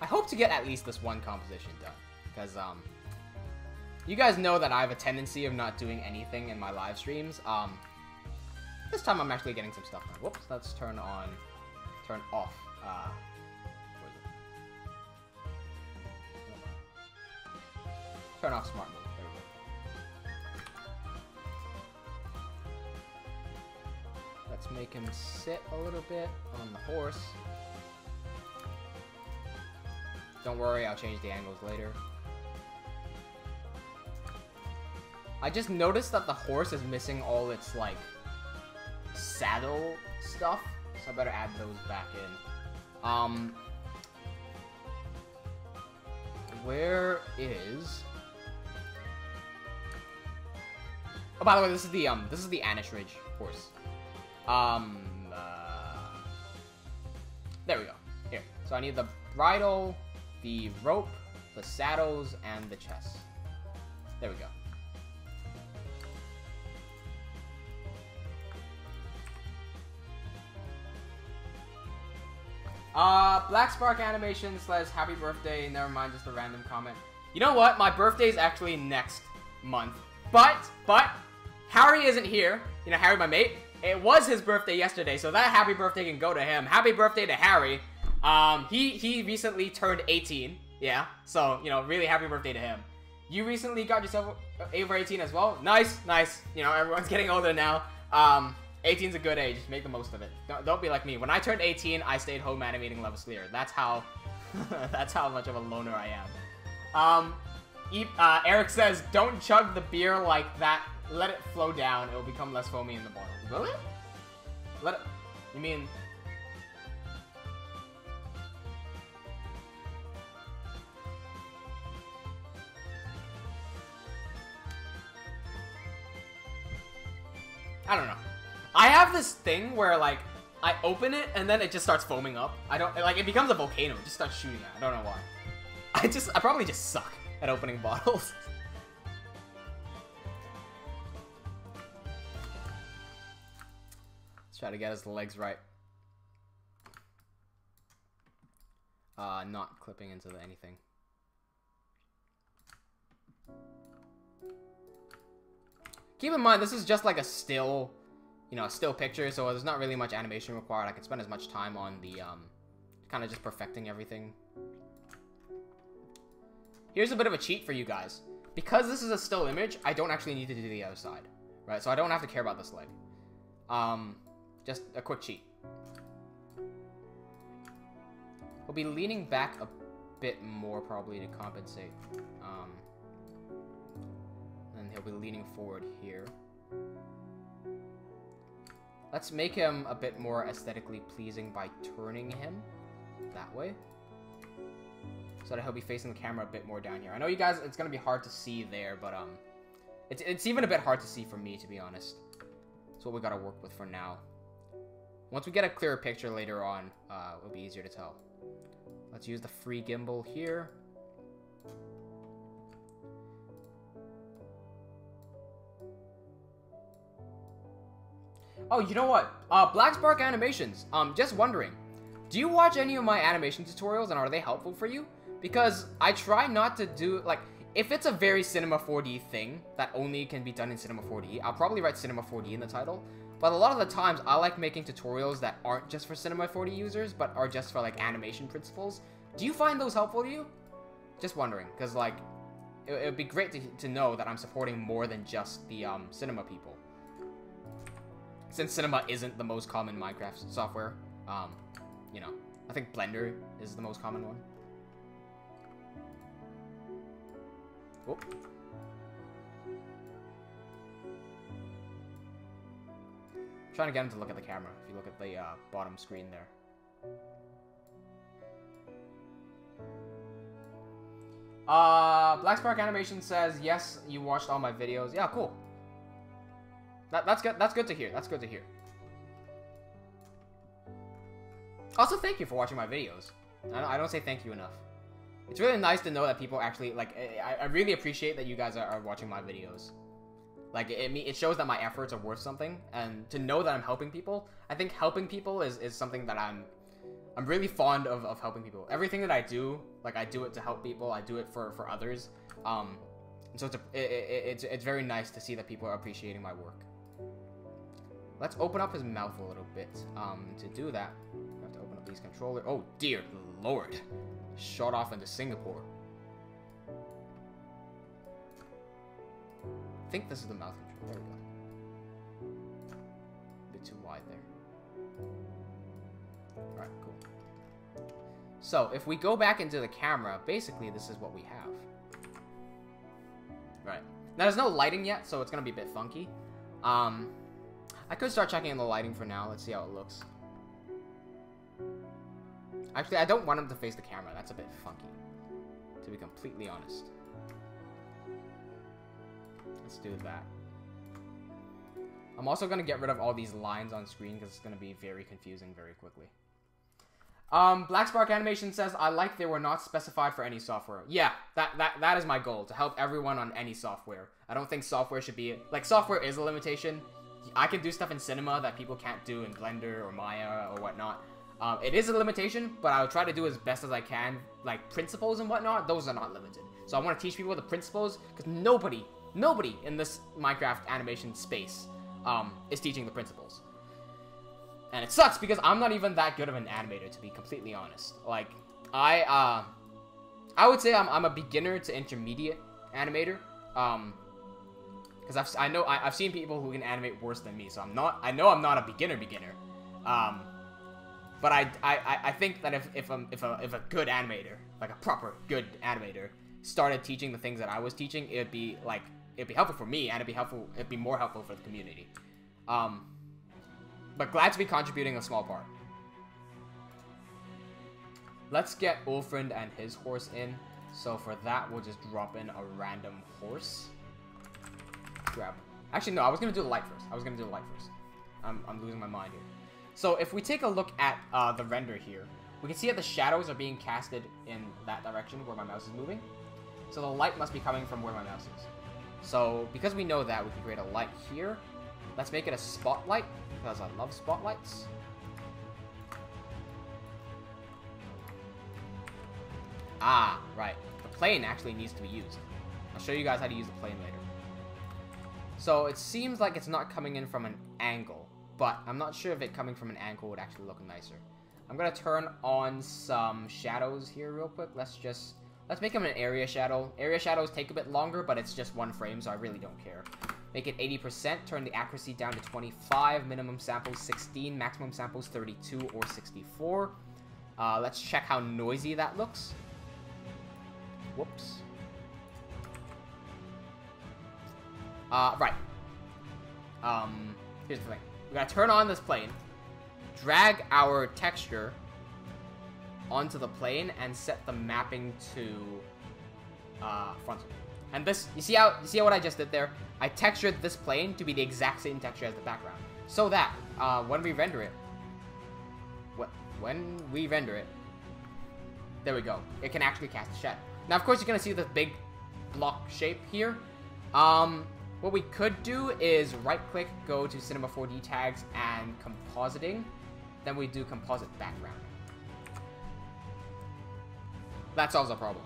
I hope to get at least this one composition done, because you guys know that I have a tendency of not doing anything in my live streams. This time I'm actually getting some stuff done. Whoops, let's turn off. What is it? Turn off smart mode. There we go. Let's make him sit a little bit on the horse. Don't worry, I'll change the angles later. I just noticed that the horse is missing all its, like, saddle stuff, so I better add those back in. Where is... Oh, by the way, this is the Anish Ridge horse. There we go. Here. So I need the bridle, the rope, the saddles, and the chest. There we go. Black Spark Animation says happy birthday. Never mind, just a random comment. You know what? My birthday is actually next month. But Harry isn't here. You know, Harry, my mate. It was his birthday yesterday, so that happy birthday can go to him. Happy birthday to Harry. He recently turned 18. Yeah, so, you know, really happy birthday to him. You recently got yourself over 18 as well. Nice, nice. You know, everyone's getting older now. 18's a good age. Make the most of it. Don't be like me. When I turned 18, I stayed home animating Levaslier. That's how that's how much of a loner I am. Eric says, don't chug the beer like that. Let it flow down. It will become less foamy in the bottle. Really? Let it... You mean... I don't know. I have this thing where, like, I open it and then it just starts foaming up. I don't, like, it becomes a volcano. It just starts shooting at. I don't know why. I probably just suck at opening bottles. Let's try to get his legs right. Not clipping into anything. Keep in mind, this is just like a still, you know, a still picture, so there's not really much animation required. I can spend as much time on the, kind of just perfecting everything. Here's a bit of a cheat for you guys. Because this is a still image, I don't actually need to do the other side, right? So I don't have to care about this leg. Just a quick cheat. We'll be leaning back a bit more, probably, to compensate. And he'll be leaning forward here. Let's make him a bit more aesthetically pleasing by turning him that way. So that he'll be facing the camera a bit more down here. I know you guys, it's going to be hard to see there, but it's even a bit hard to see for me, to be honest. That's what we got to work with for now. Once we get a clearer picture later on, it'll be easier to tell. Let's use the free gimbal here. Oh, you know what? Black Spark Animations. Just wondering, do you watch any of my animation tutorials, and are they helpful for you? Because I try not to do, like, if it's a very Cinema 4D thing that only can be done in Cinema 4D, I'll probably write Cinema 4D in the title. But a lot of the times, I like making tutorials that aren't just for Cinema 4D users, but are just for, like, animation principles. Do you find those helpful to you? Just wondering, because, like, it would be great to know that I'm supporting more than just the Cinema people. Since Cinema isn't the most common Minecraft software, you know, I think Blender is the most common one. Oh. Trying to get him to look at the camera. If you look at the bottom screen there. Black Spark Animation says, yes, you watched all my videos. Yeah, cool. That's good. That's good to hear. That's good to hear. Also, thank you for watching my videos. I don't say thank you enough. It's really nice to know that people actually, like, I really appreciate that you guys are watching my videos. Like, it shows that my efforts are worth something, and to know that I'm helping people, I think helping people is something that I'm really fond of helping people. Everything that I do, like, I do it to help people, I do it for others. And so it's very nice to see that people are appreciating my work. Let's open up his mouth a little bit. To do that, we have to open up these controllers. Oh, dear lord. Shot off into Singapore. I think this is the mouth control. There we go. A bit too wide there. Alright, cool. So, if we go back into the camera, basically this is what we have. Right. Now, there's no lighting yet, so it's going to be a bit funky. I could start checking in the lighting for now. Let's see how it looks. Actually, I don't want him to face the camera. That's a bit funky, to be completely honest. Let's do that. I'm also going to get rid of all these lines on screen because it's going to be very confusing very quickly. Black Spark Animation says, I like they were not specified for any software. Yeah, that is my goal, to help everyone on any software. I don't think software should be... Like, software is a limitation. I can do stuff in Cinema that people can't do in Blender or Maya or whatnot. It is a limitation, but I'll try to do as best as I can. Like, principles and whatnot, those are not limited. So I want to teach people the principles, because nobody in this Minecraft animation space is teaching the principles. And it sucks, because I'm not even that good of an animator, to be completely honest. Like, I would say I'm a beginner to intermediate animator. Because I've seen people who can animate worse than me, so I know I'm not a beginner. But I think that if a good animator, like a proper good animator, started teaching the things that I was teaching, it'd be helpful for me, and it'd be more helpful for the community. But glad to be contributing a small part. Let's get Ulfrind and his horse in. So for that, we'll just drop in a random horse. Grab. Actually, no, I was gonna do the light first. I'm losing my mind here. So if we take a look at the render here, we can see that the shadows are being casted in that direction where my mouse is moving. So the light must be coming from where my mouse is. So because we know that, we can create a light here. Let's make it a spotlight, because I love spotlights. Ah, right. The plane actually needs to be used. I'll show you guys how to use the plane later. So it seems like it's not coming in from an angle, but I'm not sure if it coming from an angle would actually look nicer. I'm going to turn on some shadows here real quick. Let's make them an area shadow. Area shadows take a bit longer, but it's just one frame, so I really don't care. Make it 80%, turn the accuracy down to 25, minimum samples 16, maximum samples 32 or 64. Let's check how noisy that looks. Whoops. Right. Here's the thing. gotta turn on this plane, drag our texture onto the plane, and set the mapping to frontal. And this, you see what I just did there? I textured this plane to be the exact same texture as the background, so that when we render it, there we go. It can actually cast a shadow. Now, of course, you're gonna see this big block shape here. What we could do is right-click, go to Cinema 4D tags and compositing. Then we do composite background. That solves the problem.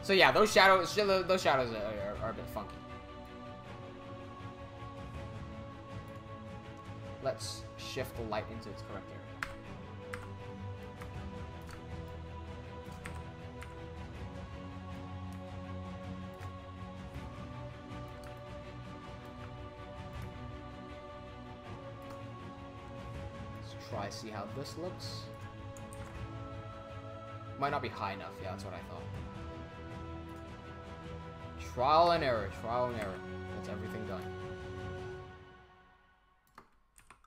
So yeah, those shadows are a bit funky. Let's shift the light into its correct area. Try see how this looks. Might not be high enough. Yeah, that's what I thought. Trial and error. Trial and error. That's everything done.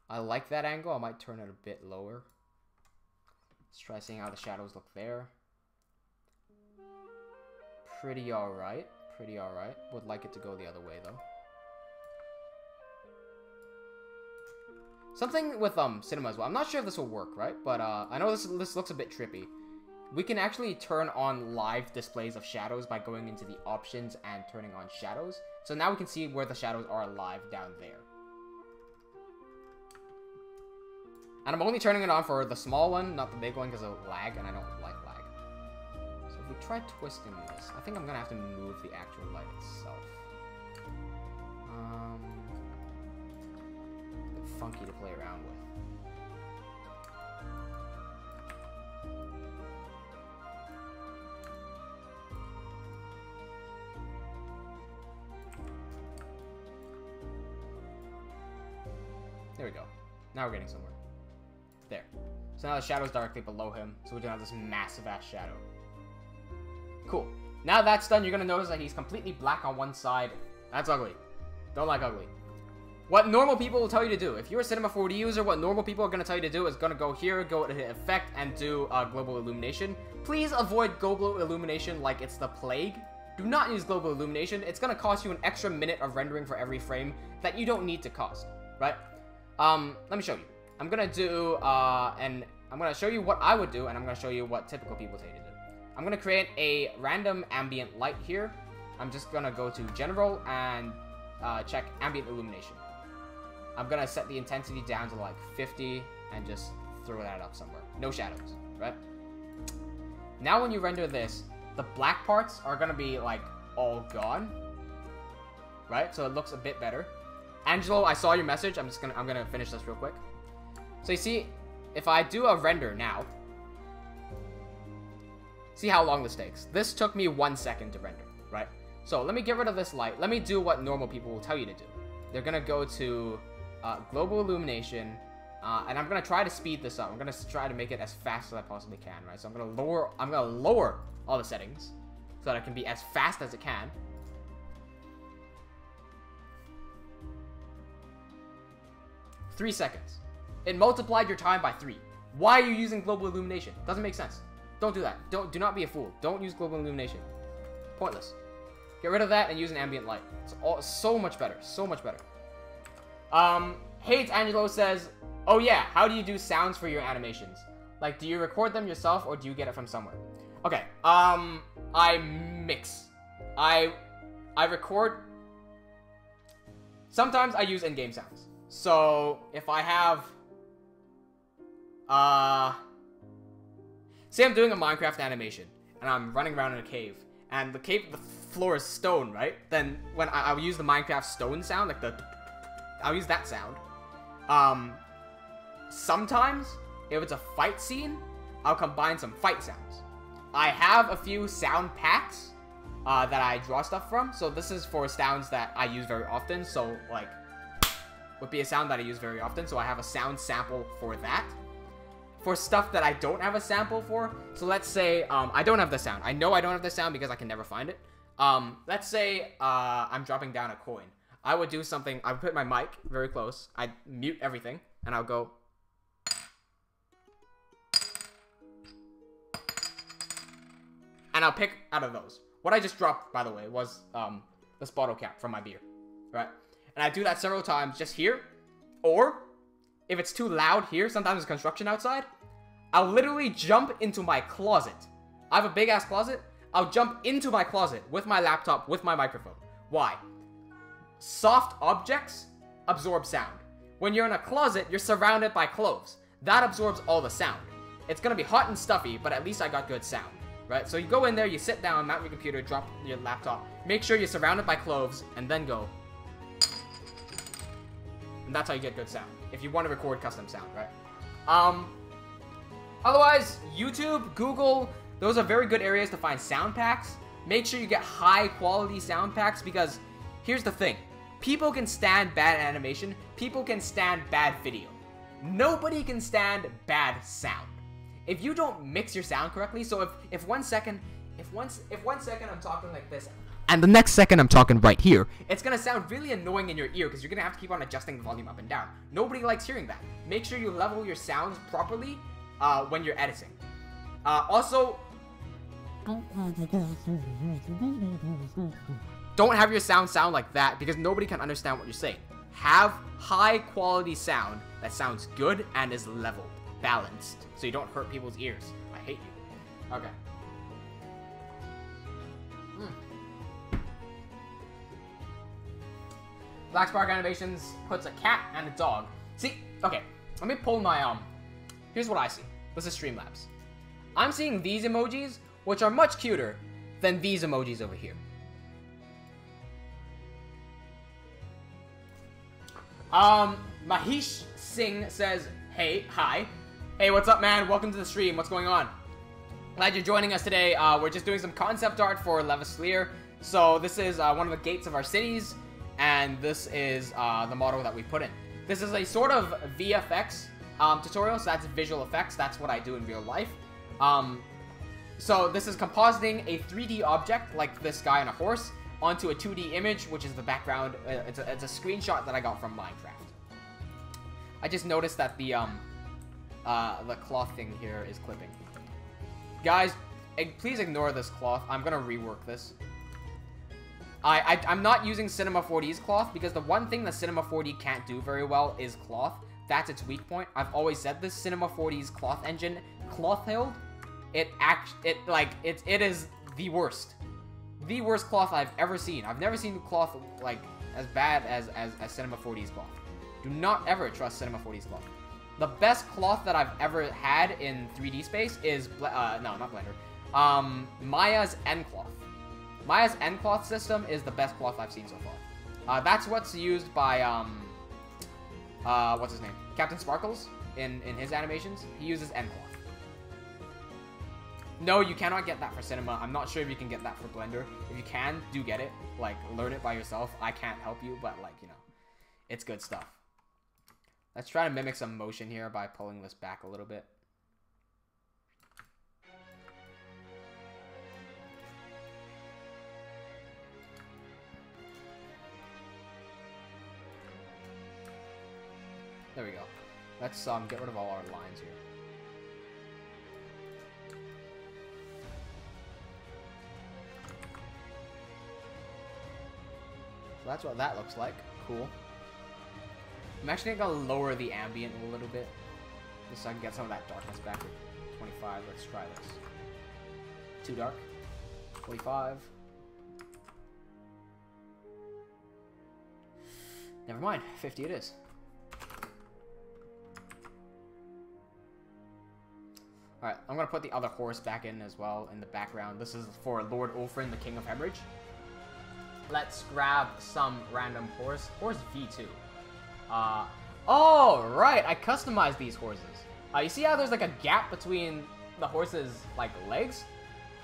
I like that angle. I might turn it a bit lower. Let's try seeing how the shadows look there. Pretty alright. Pretty alright. Would like it to go the other way though. Something with cinema as well. I'm not sure if this will work, right? But I know this looks a bit trippy. We can actually turn on live displays of shadows by going into the options and turning on shadows. So now we can see where the shadows are live down there. And I'm only turning it on for the small one, not the big one, because of lag, and I don't like lag. So if we try twisting this, I think I'm gonna have to move the actual light itself. A bit funky to play around with. There we go. Now we're getting somewhere. There. So now the shadow's directly below him, so we don't have this massive ass shadow. Cool. Now that's done, you're gonna notice that he's completely black on one side. That's ugly. Don't like ugly. What normal people will tell you to do, if you're a Cinema 4D user, what normal people are gonna tell you to do is gonna go here, go to effect, and do global illumination. Please avoid global illumination like it's the plague. Do not use global illumination. It's gonna cost you an extra minute of rendering for every frame that you don't need to cost, right? Let me show you. I'm gonna do, and I'm gonna show you what I would do, and I'm gonna show you what typical people say to do. I'm gonna create a random ambient light here. I'm just gonna go to general and check ambient illumination. I'm gonna set the intensity down to like 50 and just throw that up somewhere. No shadows, right? Now when you render this, the black parts are gonna be like all gone, right? So it looks a bit better. Angelo, I saw your message. I'm gonna finish this real quick. So you see, if I do a render now, see how long this takes. This took me 1 second to render, right? So let me get rid of this light. Let me do what normal people will tell you to do. They're gonna go to global illumination, and I'm gonna try to speed this up. I'm gonna try to make it as fast as I possibly can, right? So I'm gonna lower all the settings so that it can be as fast as it can. 3 seconds. It multiplied your time by 3. Why are you using global illumination? Doesn't make sense. Don't do that. Do not be a fool. Don't use global illumination. Pointless. Get rid of that and use an ambient light. It's so much better. So much better. Hate Angelo says, oh yeah, how do you do sounds for your animations? Like, do you record them yourself or do you get it from somewhere? Okay, I mix. I record. Sometimes I use in-game sounds. So, if I have, say I'm doing a Minecraft animation, and I'm running around in a cave, and the floor is stone, right? Then, when I'll use the Minecraft stone sound, like I'll use that sound. Sometimes, if it's a fight scene, I'll combine some fight sounds. I have a few sound packs, that I draw stuff from, so this is for sounds that I use very often, so, like, would be a sound that I use very often, so I have a sound sample for that. For stuff that I don't have a sample for, so let's say, I don't have the sound. I know I don't have the sound because I can never find it. Let's say, I'm dropping down a coin. I would do something. I would put my mic very close. I'd mute everything, and I'll go. And I'll pick out of those. What I just dropped, by the way, was this bottle cap from my beer, right? And I do that several times just here, or if it's too loud here, sometimes there's construction outside, I'll literally jump into my closet. I have a big ass closet. I'll jump into my closet with my laptop, with my microphone. Why? Soft objects absorb sound. When you're in a closet, you're surrounded by clothes. That absorbs all the sound. It's gonna be hot and stuffy, but at least I got good sound, right? So you go in there, you sit down, mount your computer, drop your laptop, make sure you're surrounded by clothes, and then go. And that's how you get good sound. If you want to record custom sound, right? Otherwise, YouTube, Google, those are very good areas to find sound packs. Make sure you get high quality sound packs, because here's the thing. People can stand bad animation. People can stand bad video. Nobody can stand bad sound. If you don't mix your sound correctly, so if one second I'm talking like this, and the next second I'm talking right here, it's gonna sound really annoying in your ear because you're gonna have to keep on adjusting the volume up and down. Nobody likes hearing that. Make sure you level your sounds properly when you're editing. Also, don't have your sound like that, because nobody can understand what you're saying. Have high quality sound that sounds good and is leveled, balanced, so you don't hurt people's ears. I hate you. Okay. Black Spark Animations puts a cat and a dog. See, okay, let me pull my, here's what I see. This is Streamlabs. I'm seeing these emojis, which are much cuter than these emojis over here. Mahesh Singh says, hey, hi. Hey, what's up, man? Welcome to the stream. What's going on? Glad you're joining us today. We're just doing some concept art for Levaslier. So this is one of the gates of our cities, and this is the model that we put in. This is a sort of VFX tutorial, so that's visual effects. That's what I do in real life. So this is compositing a 3D object, like this guy on a horse, onto a 2D image, which is the background. It's a screenshot that I got from Minecraft. I just noticed that the cloth thing here is clipping. Guys, please ignore this cloth. I'm gonna rework this. I'm not using Cinema 4D's cloth, because the one thing that Cinema 4D can't do very well is cloth. That's its weak point. I've always said this. Cinema 4D's cloth engine, cloth-hilled, it is the worst. The worst cloth I've ever seen. I've never seen cloth like as bad as Cinema 4D's cloth. Do not ever trust Cinema 4D's cloth. The best cloth that I've ever had in 3D space is no, not Blender. Maya's N cloth. Maya's N cloth system is the best cloth I've seen so far. That's what's used by what's his name? Captain Sparkles in his animations. He uses N cloth. No, you cannot get that for Cinema. I'm not sure if you can get that for Blender. If you can, do get it. Like, learn it by yourself. I can't help you, but, like, you know, it's good stuff. Let's try to mimic some motion here by pulling this back a little bit. There we go. Let's get rid of all our lines here. So that's what that looks like. Cool. I'm actually gonna lower the ambient a little bit, just so I can get some of that darkness back. 25. Let's try this. Too dark. 45. Never mind. 50 it is. Alright, I'm gonna put the other horse back in as well in the background. This is for Lord Ulfrin, the King of Hemorrhage. Let's grab some random horse. Horse V2. Oh, right. I customized these horses. You see how there's like a gap between the horse's like legs?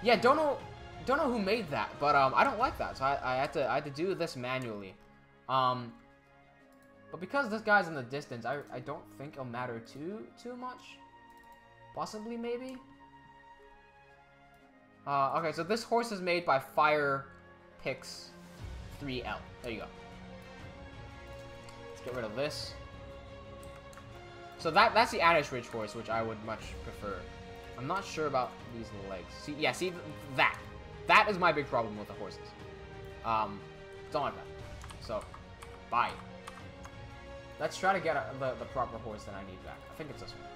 Yeah, don't know who made that, but I don't like that, so I had to do this manually. But because this guy's in the distance, I don't think it'll matter too much. Possibly, maybe. Okay, so this horse is made by Fire Pix 3L. There you go. Get rid of this. So that's the Anish Ridge horse, which I would much prefer. I'm not sure about these legs. See, yeah, see that. That is my big problem with the horses. Don't like that. So, bye. Let's try to get the proper horse that I need back. I think it's this one.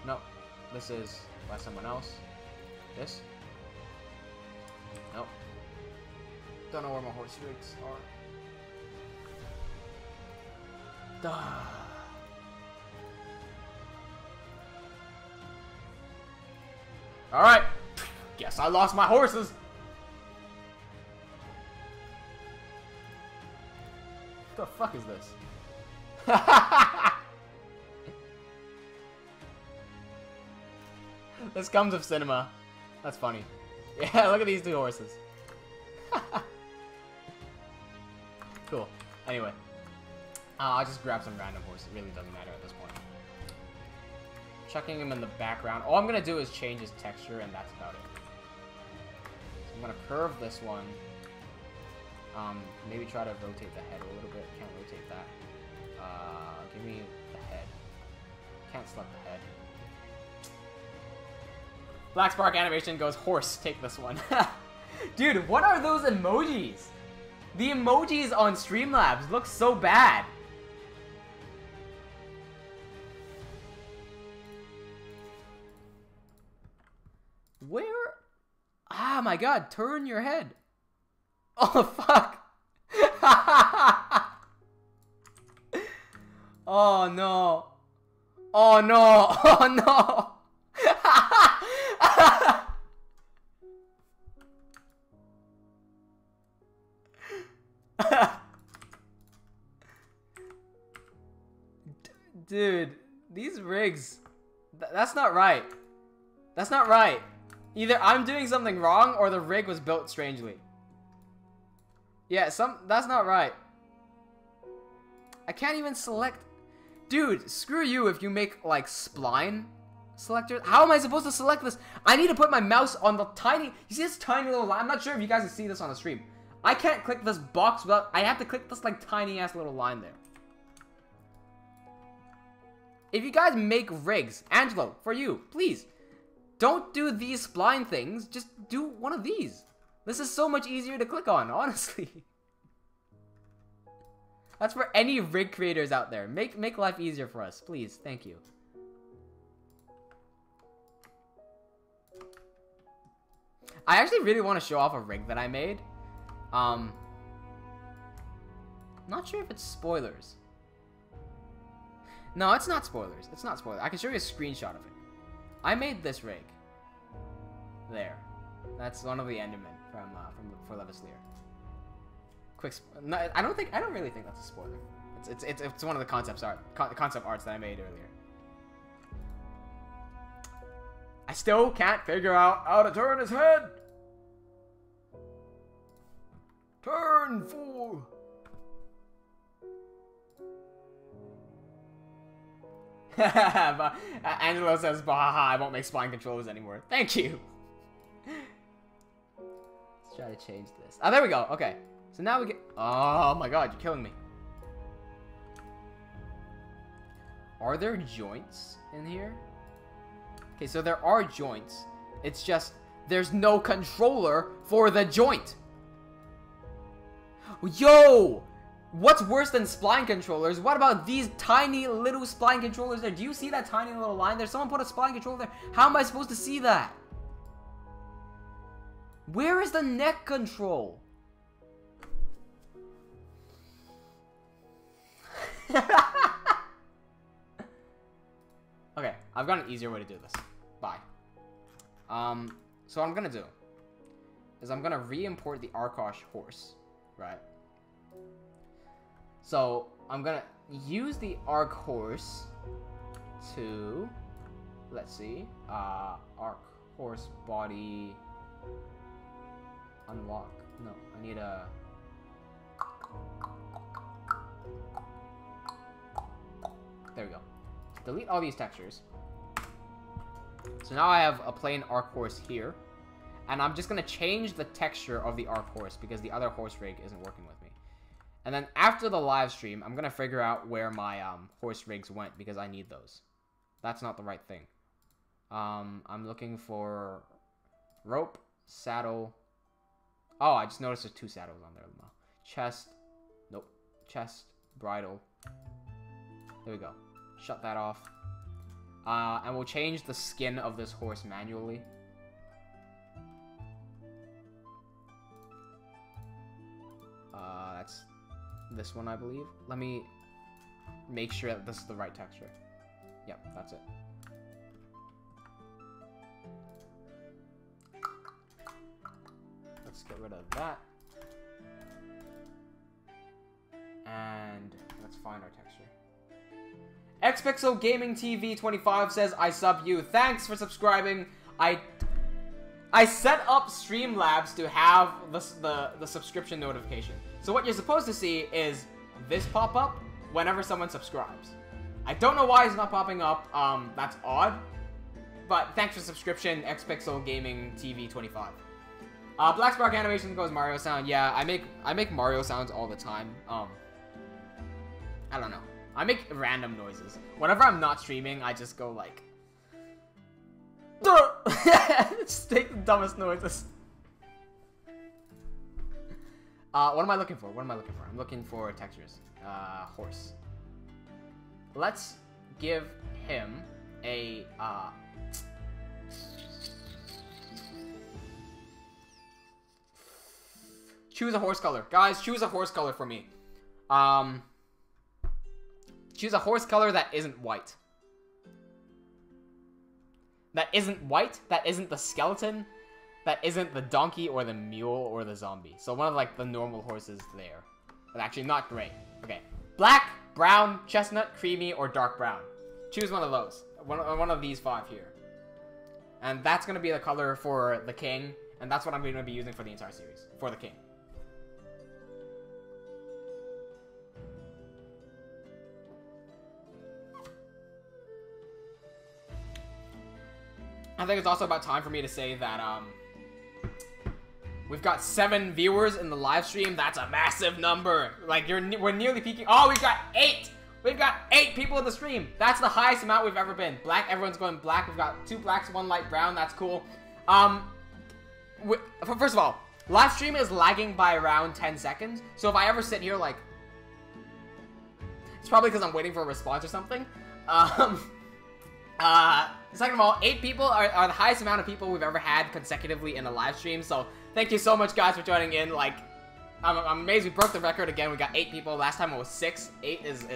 No, this is by someone else. This? Nope. Don't know where my horse rigs are. Duh. Alright. Guess I lost my horses. What the fuck is this? This comes with cinema. That's funny. Yeah, look at these two horses. Cool. Anyway. I'll just grab some random horse. It really doesn't matter at this point. Chucking him in the background. All I'm going to do is change his texture, and that's about it. So I'm going to curve this one. Maybe try to rotate the head a little bit. Can't rotate that. Give me the head. Can't select the head. Black Spark animation goes horse. Take this one. Dude, what are those emojis? The emojis on Streamlabs look so bad. Where? Ah, my God. Turn your head. Oh, fuck. Oh, no. Oh, no. Oh, no. Dude, these rigs. That's not right. That's not right. Either I'm doing something wrong or the rig was built strangely. Yeah, that's not right. I can't even select. Dude, screw you if you make like spline selectors. How am I supposed to select this? I need to put my mouse on the tiny. You see this tiny little line? I'm not sure if you guys can see this on the stream. I can't click this box without. I have to click this like tiny ass little line there. If you guys make rigs, Angelo, for you, please, don't do these spline things. Just do one of these. This is so much easier to click on, honestly. That's for any rig creators out there. Make life easier for us, please. Thank you. I actually really want to show off a rig that I made. Not sure if it's spoilers. No, it's not spoilers. It's not spoilers. I can show you a screenshot of it. I made this rig. There. That's one of the Endermen for Levaslier. Quick. No, I don't really think that's a spoiler. It's one of the concept arts that I made earlier. I still can't figure out how to turn his head. Turn, fool. Angelo says, "Bahaha, I won't make spline controllers anymore." Thank you. Let's try to change this. Oh, there we go. Okay. So now we get... Oh my God, you're killing me. Are there joints in here? Okay, so there are joints. It's just there's no controller for the joint. Yo! What's worse than spline controllers? What about these tiny little spline controllers there? Do you see that tiny little line there? Someone put a spline controller there. How am I supposed to see that? Where is the neck control? Okay, I've got an easier way to do this. Bye. So what I'm gonna do is I'm gonna re-import the Arkosh horse, right? So I'm gonna use the Arc horse to, let's see, Arc horse body unlock. No, I need a. There we go. Delete all these textures. So now I have a plain Arc horse here. And I'm just going to change the texture of the Arc horse because the other horse rig isn't working with me. And then after the live stream, I'm going to figure out where my horse rigs went because I need those. That's not the right thing. I'm looking for rope, saddle. Oh, I just noticed there's 2 saddles on there now. Chest. Nope. Chest. Bridle. There we go. Shut that off. And we'll change the skin of this horse manually. That's this one, I believe. Let me make sure that this is the right texture. Yep, that's it. Let's get rid of that. And let's find our texture. Xpixel Gaming TV 25 says, I sub you. Thanks for subscribing. I set up Streamlabs to have the subscription notification. So what you're supposed to see is this pop up whenever someone subscribes. I don't know why it's not popping up. That's odd. But thanks for subscription, Xpixel Gaming TV 25. Black Spark Animation goes Mario sound. Yeah, I make Mario sounds all the time. I don't know. I make random noises. Whenever I'm not streaming, I just go like... just take the dumbest noises. What am I looking for? What am I looking for? I'm looking for textures. Horse. Let's give him a, choose a horse color. Guys, choose a horse color for me. Choose a horse color that isn't white. That isn't white, that isn't the skeleton, that isn't the donkey or the mule or the zombie. So one of like the normal horses there. But actually not gray. Okay. Black, brown, chestnut, creamy, or dark brown. Choose one of those. One of these 5 here. And that's going to be the color for the king. And that's what I'm going to be using for the entire series. For the king. I think it's also about time for me to say that, we've got 7 viewers in the live stream. That's a massive number. Like, we're nearly peaking. Oh, we've got 8! We've got 8 people in the stream. That's the highest amount we've ever been. Black, everyone's going black. We've got 2 blacks, 1 light brown. That's cool. First of all, live stream is lagging by around 10 seconds. So if I ever sit here, like... It's probably because I'm waiting for a response or something. Second of all, 8 people are the highest amount of people we've ever had consecutively in a live stream. So thank you so much, guys, for joining in. Like, I'm amazed we broke the record again. We got 8 people. Last time it was 6. 8 is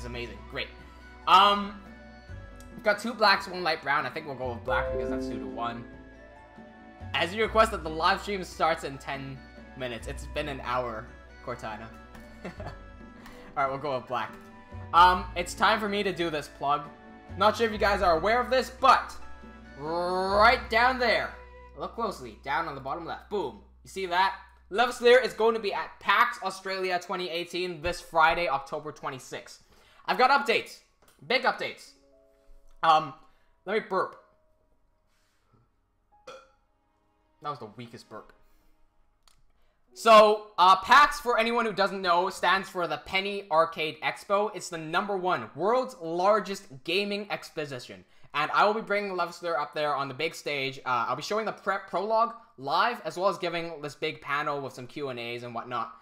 amazing. Great. We've got 2 blacks, 1 light brown. I think we'll go with black because that's 2 to 1. As you requested, the live stream starts in 10 minutes. It's been an hour, Cortana. Alright, we'll go with black. It's time for me to do this plug. Not sure if you guys are aware of this, but right down there, look closely, down on the bottom left, boom, you see that? Levaslier is going to be at PAX Australia 2018 this Friday, October 26th. I've got updates, big updates. Let me burp. That was the weakest burp. So, PAX, for anyone who doesn't know, stands for the Penny Arcade Expo. It's the #1 world's largest gaming exposition. And I will be bringing Levaslier up there on the big stage. I'll be showing the prologue live, as well as giving this big panel with some Q&As and whatnot.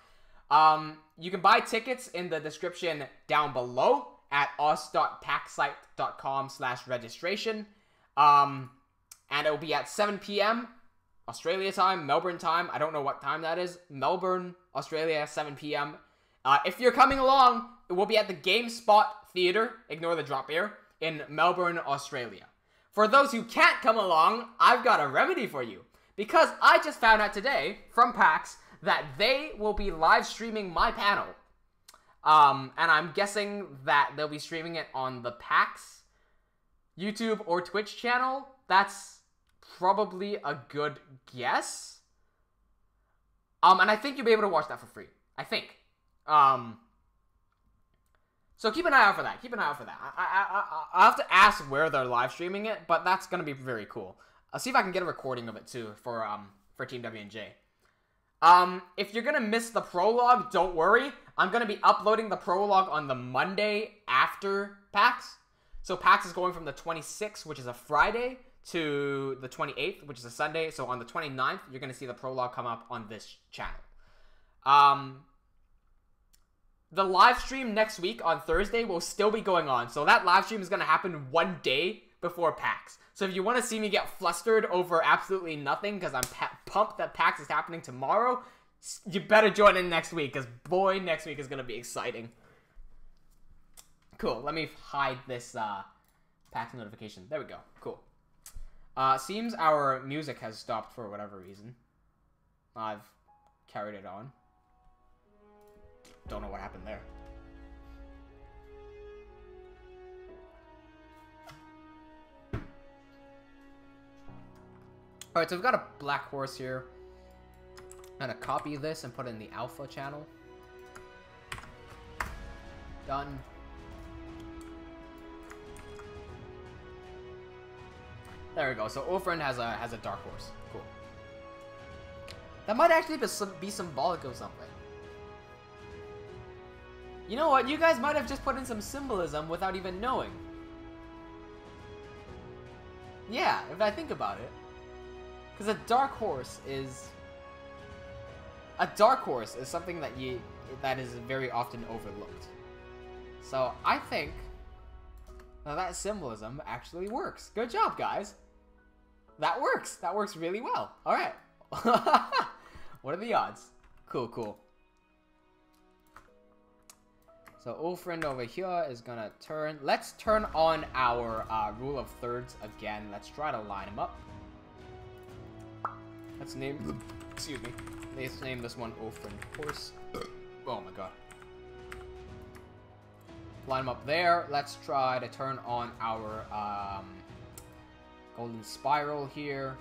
You can buy tickets in the description down below at us.paxsite.com/registration. And it will be at 7 p.m. Australia time, Melbourne time. I don't know what time that is. Melbourne, Australia, 7 p.m. If you're coming along, it will be at the GameSpot Theatre, ignore the drop here, in Melbourne, Australia. For those who can't come along, I've got a remedy for you. Because I just found out today from PAX that they will be live streaming my panel. And I'm guessing that they'll be streaming it on the PAX YouTube or Twitch channel. That's probably a good guess. And I think you'll be able to watch that for free. I think. So keep an eye out for that. Keep an eye out for that. I'll have to ask where they're live streaming it, but that's going to be very cool. I'll see if I can get a recording of it too for TeamWnJ. If you're gonna miss the prologue, don't worry. I'm gonna be uploading the prologue on the Monday after PAX. So PAX is going from the 26th, which is a Friday, to the 28th, which is a Sunday. So on the 29th, you're gonna see the prologue come up on this channel. The live stream next week on Thursday will still be going on. So that live stream is gonna happen one day before PAX. So if you want to see me get flustered over absolutely nothing because I'm pumped that PAX is happening tomorrow, you better join in next week because, boy, next week is going to be exciting. Cool. Let me hide this PAX notification. There we go. Cool. Seems our music has stopped for whatever reason. I've carried it on. Don't know what happened there. Alright, so we've got a black horse here. I'm gonna copy this and put it in the alpha channel. Done. There we go. So Ulfrind has a dark horse. Cool. That might actually be symbolic of something. You know what? You guys might have just put in some symbolism without even knowing. Yeah, if I think about it. Because a dark horse is something that is very often overlooked. So I think that symbolism actually works. Good job, guys. That works. That works really well. All right. What are the odds? Cool, cool. So Ulfrind over here is gonna turn. Let's turn on our rule of thirds again. Let's try to line him up. Let's name, excuse me, let's name this one Ulfrind Horse. Oh my god. Line him up there. Let's try to turn on our golden spiral here.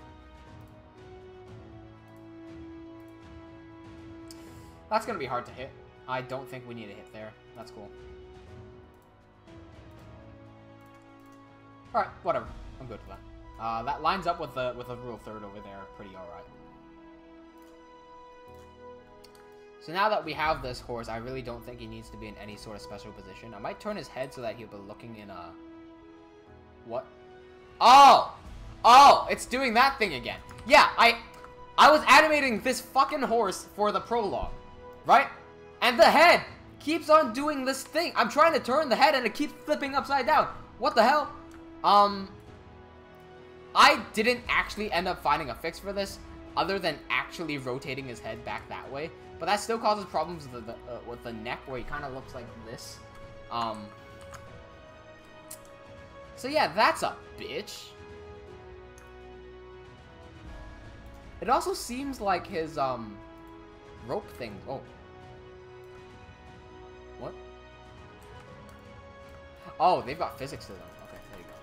That's gonna be hard to hit. I don't think we need a hit there. That's cool. Alright, whatever. I'm good with that. That lines up with the rule third over there pretty alright. So now that we have this horse, I really don't think he needs to be in any sort of special position. I might turn his head so that he'll be looking in a... What? Oh! Oh! It's doing that thing again. Yeah, I was animating this fucking horse for the prologue. Right? And the head keeps on doing this thing. I'm trying to turn the head and it keeps flipping upside down. What the hell? I didn't actually end up finding a fix for this other than actually rotating his head back that way. But that still causes problems with the neck where he kind of looks like this. So yeah, that's a bitch. It also seems like his rope thing. Oh. What? Oh, they've got physics to them. Okay, there you go.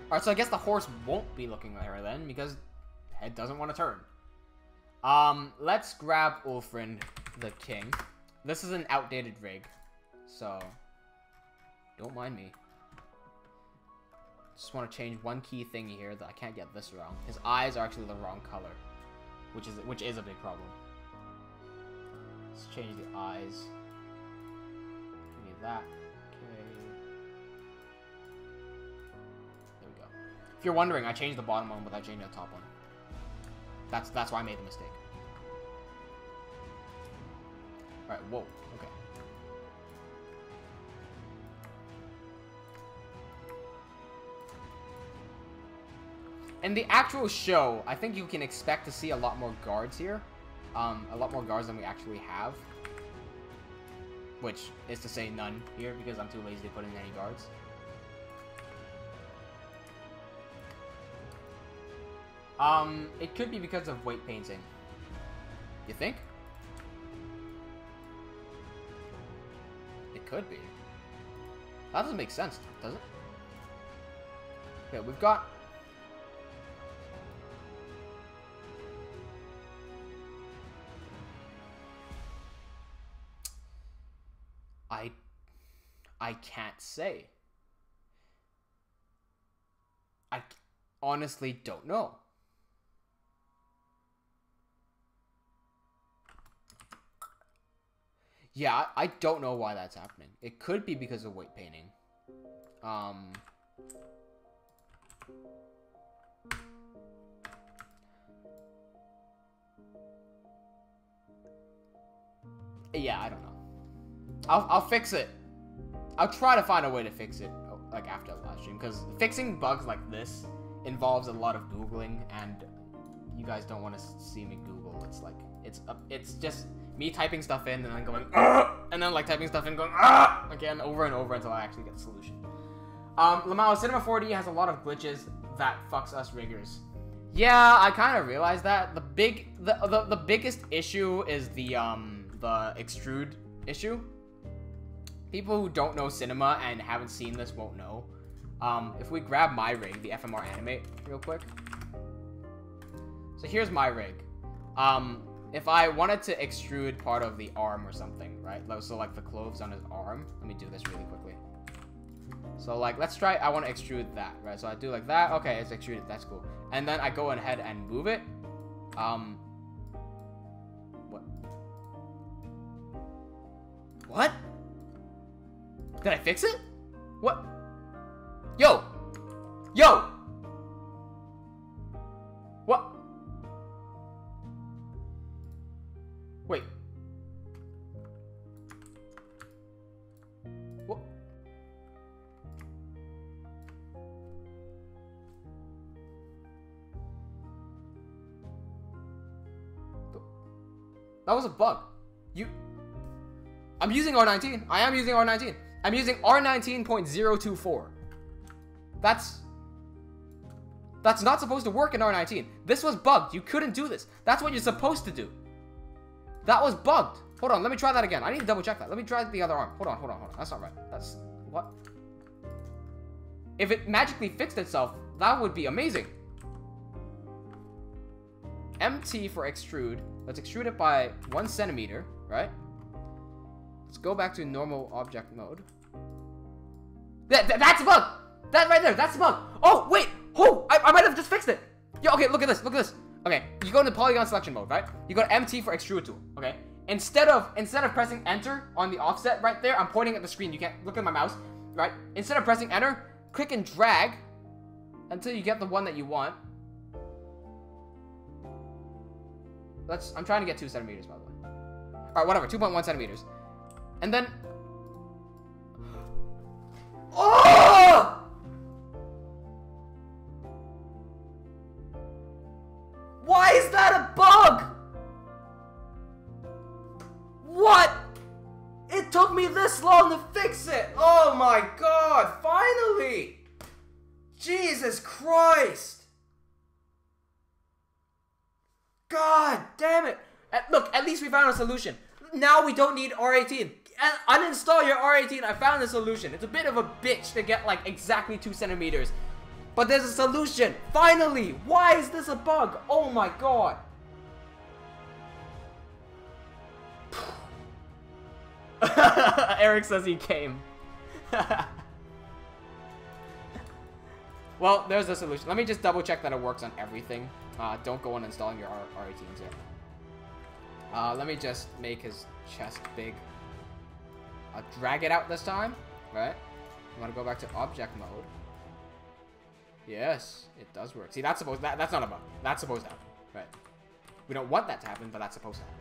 Alright, so I guess the horse won't be looking at her then, because head doesn't want to turn. Let's grab Ulfrind the King. This is an outdated rig, so don't mind me. Just want to change one key thing here that I can't get this wrong. His eyes are actually the wrong color, which is a big problem. Let's change the eyes. Give me that. Okay. There we go. If you're wondering, I changed the bottom one without changing the top one. That's why I made the mistake. Alright, whoa, okay. In the actual show, I think you can expect to see a lot more guards here. A lot more guards than we actually have. Which is to say none here, because I'm too lazy to put in any guards. It could be because of weight painting. You think? It could be. That doesn't make sense, does it? Okay, we've got... I can't say. I honestly don't know. Yeah, I don't know why that's happening. It could be because of weight painting. Yeah, I don't know. I'll fix it. I'll try to find a way to fix it, like, after the live stream, because fixing bugs like this involves a lot of Googling, and you guys don't want to see me Google. It's like, it's just me typing stuff in and then going, and then, like, typing stuff in going, again, over and over until I actually get the solution. Lamau, Cinema 4D has a lot of glitches that fucks us riggers. Yeah, I kind of realized that. The biggest issue is the extrude issue. People who don't know cinema and haven't seen this won't know. If we grab my rig, the FMR Animate, real quick. So here's my rig. If I wanted to extrude part of the arm or something, right? So like the cloves on his arm. Let me do this really quickly. So like, let's try, I want to extrude that, right? So I do like that. Okay, it's extruded. That's cool. And then I go ahead and move it. What? Did I fix it? What? Yo! Yo! What? Wait. What? That was a bug. I'm using R19. I am using R19. I'm using R19.024. That's not supposed to work in R19. This was bugged. You couldn't do this. That's what you're supposed to do. That was bugged. Hold on, let me try that again. I need to double check that. Let me try the other arm. Hold on. That's not right. That's... what? If it magically fixed itself, that would be amazing. MT for extrude. Let's extrude it by 1 centimeter, right? Let's go back to normal object mode. That's a bug! That right there, that's a bug! Oh, wait! Oh, I might have just fixed it! Yo, okay, look at this, Okay, you go into polygon selection mode, right? You go to MT for extrude tool, okay? Instead of pressing enter on the offset right there, I'm pointing at the screen, you can't look at my mouse, right? Instead of pressing enter, click and drag until you get the one that you want. I'm trying to get 2 centimeters, by the way. Alright, whatever, 2.1 centimeters. And then... oh! Why is that a bug? What? It took me this long to fix it. Oh my god, finally! Jesus Christ! God damn it! Look, at least we found a solution. Now we don't need R18. Uninstall your R18. I found a solution. It's a bit of a bitch to get like exactly 2 centimeters. But there's a solution. Finally! Why is this a bug? Oh my god. Eric says he came. Well, there's a solution. Let me just double check that it works on everything. Don't go on installing your R18s yet. Let me just make his chest big. I'll drag it out this time, right? I'm gonna go back to object mode. Yes, it does work. See, that's not a bug. That's supposed to happen, right? We don't want that to happen, but that's supposed to happen.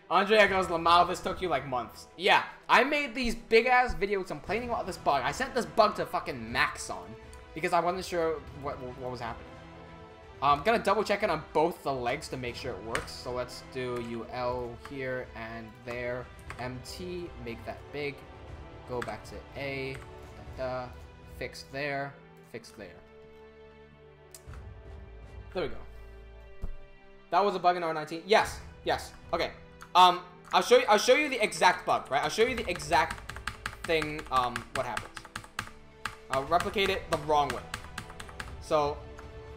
Andre goes, Lamau, this took you like months. Yeah, I made these big ass videos complaining about this bug. I sent this bug to fucking Maxon because I wasn't sure what was happening. I'm gonna double check it on both the legs to make sure it works. So let's do UL here and there. MT, make that big. Go back to A. Fix there. Fix there. There we go. That was a bug in R19. Yes. Yes. Okay. I'll show you the exact bug, right? I'll show you the exact thing, what happens. I'll replicate it the wrong way. So,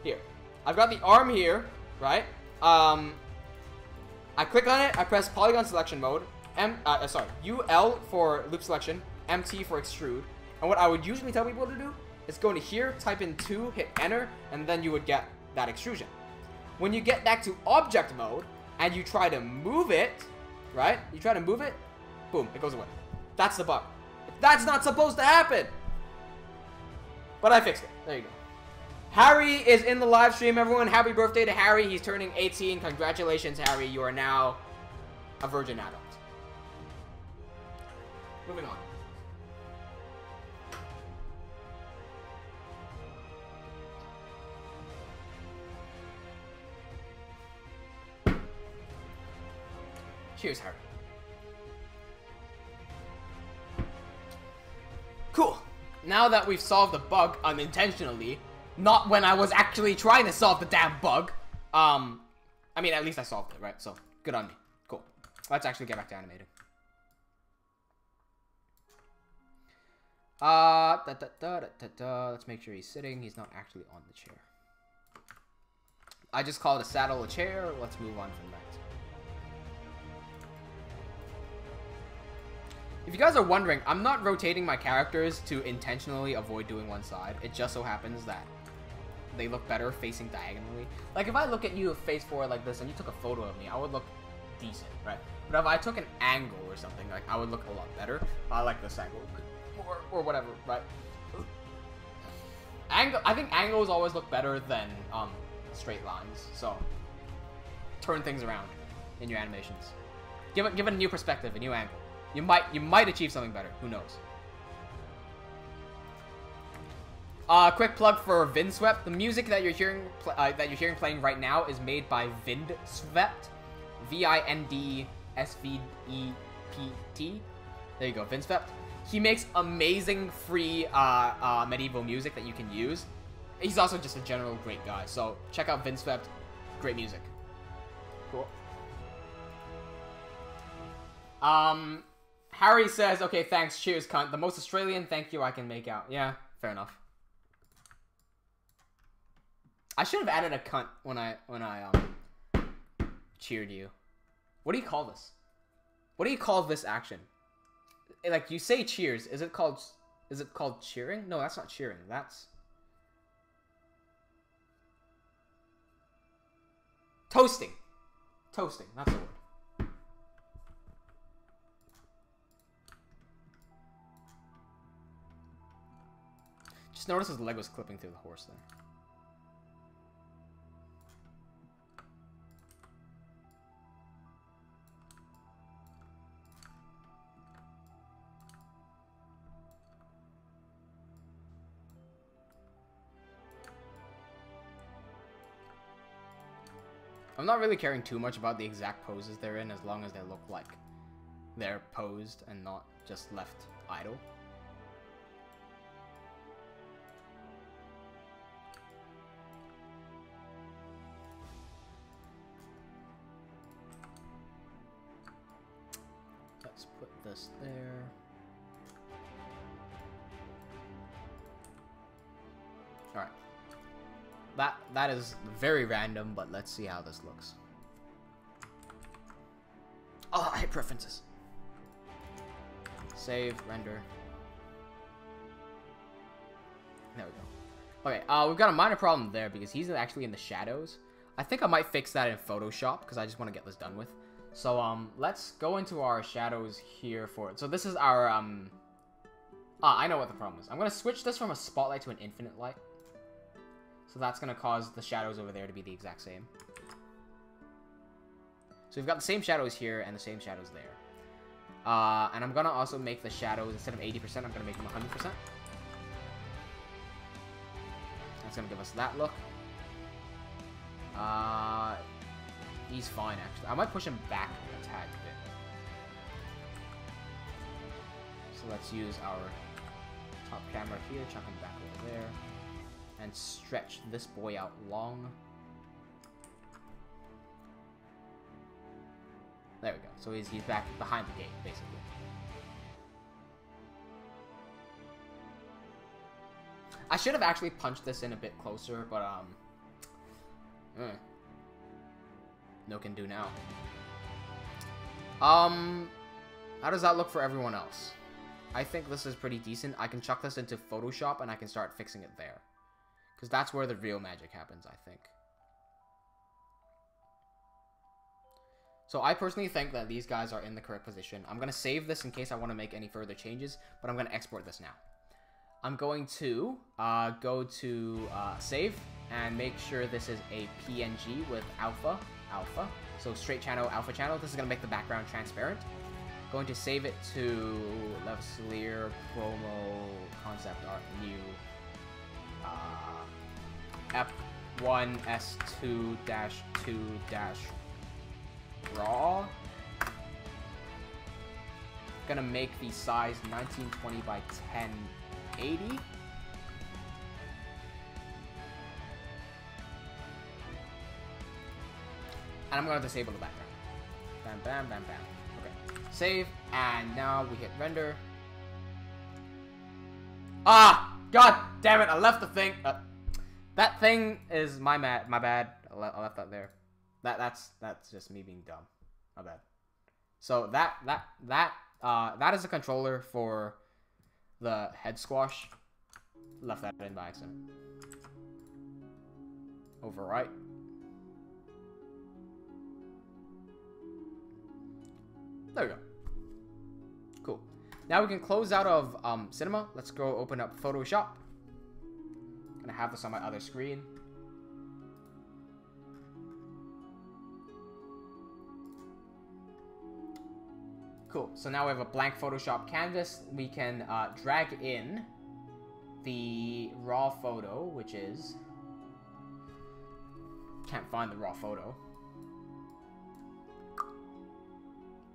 here. I've got the arm here, right? I click on it, I press polygon selection mode, UL for loop selection, MT for extrude. And what I would usually tell people to do is go into here, type in 2, hit enter, and then you would get that extrusion. When you get back to object mode, and you try to move it, right? You try to move it, boom, it goes away. That's the bug. That's not supposed to happen. But I fixed it. There you go. Harry is in the live stream, everyone. Happy birthday to Harry. He's turning 18. Congratulations, Harry. You are now a virgin adult. Moving on. Cheers, Harry. Cool. Now that we've solved the bug unintentionally, not when I was actually trying to solve the damn bug, I mean, at least I solved it, right? So, good on me. Cool. Let's actually get back to animating. Let's make sure he's sitting. He's not actually on the chair. I just called a saddle a chair. Let's move on from that. If you guys are wondering, I'm not rotating my characters to intentionally avoid doing one side. It just so happens that they look better facing diagonally. Like, if I look at you face forward like this and you took a photo of me, I would look decent, right? But if I took an angle or something, like, I would look a lot better. I like this angle. Or whatever, right? I think angles always look better than straight lines. So, turn things around in your animations. Give it a new perspective, a new angle. You might achieve something better. Who knows? Quick plug for Vindswept. The music that you're hearing playing right now is made by Vindswept, VINDSVEPT. There you go, Vindswept. He makes amazing free medieval music that you can use. He's also just a general great guy. So check out Vindswept. Great music. Cool. Harry says, "Okay, thanks. Cheers, cunt. The most Australian thank you I can make out." Yeah, fair enough. I should have added a cunt when I cheered you. What do you call this? What do you call this action? Like, you say cheers. Is it called cheering? No, that's not cheering. That's toasting. Toasting. That's the word. Just notice his leg was clipping through the horse there. I'm not really caring too much about the exact poses they're in, as long as they look like they're posed and not just left idle. Let's put this there. Alright. That is very random, but let's see how this looks. Oh, I hate preferences. Save, render. There we go. Okay, we've got a minor problem there because he's actually in the shadows. I think I might fix that in Photoshop because I just want to get this done with. So, let's go into our shadows here for it. So this is our, I know what the problem is. I'm going to switch this from a spotlight to an infinite light. So that's going to cause the shadows over there to be the exact same. So we've got the same shadows here and the same shadows there. And I'm going to also make the shadows, instead of 80%, I'm going to make them 100%. That's going to give us that look. He's fine, actually. I might push him back a tad bit. So let's use our top camera here, chuck him back over there. And stretch this boy out long. There we go. So he's back behind the gate, basically. I should have actually punched this in a bit closer, but no can do now. How does that look for everyone else? I think this is pretty decent. I can chuck this into Photoshop and I can start fixing it there. Because that's where the real magic happens, I think. So I personally think that these guys are in the correct position. I'm going to save this in case I want to make any further changes, but I'm going to export this now. I'm going to go to save and make sure this is a PNG with alpha. So straight channel, alpha channel. This is going to make the background transparent. Going to save it to Levaslier promo concept art new F1S2-2-raw. Gonna make the size 1920 by 1080. And I'm gonna disable the background. Bam, bam, bam, bam. Okay. Save, and now we hit render. Ah! God damn it! I left the thing. That thing is my bad. I left that there. That's just me being dumb. My bad. So that is a controller for the head squash. Left that in by accident. Overwrite. There we go. Cool. Now we can close out of Cinema. Let's go open up Photoshop. Gonna have this on my other screen. Cool. So now we have a blank Photoshop canvas. We can drag in the raw photo, which is... Can't find the raw photo.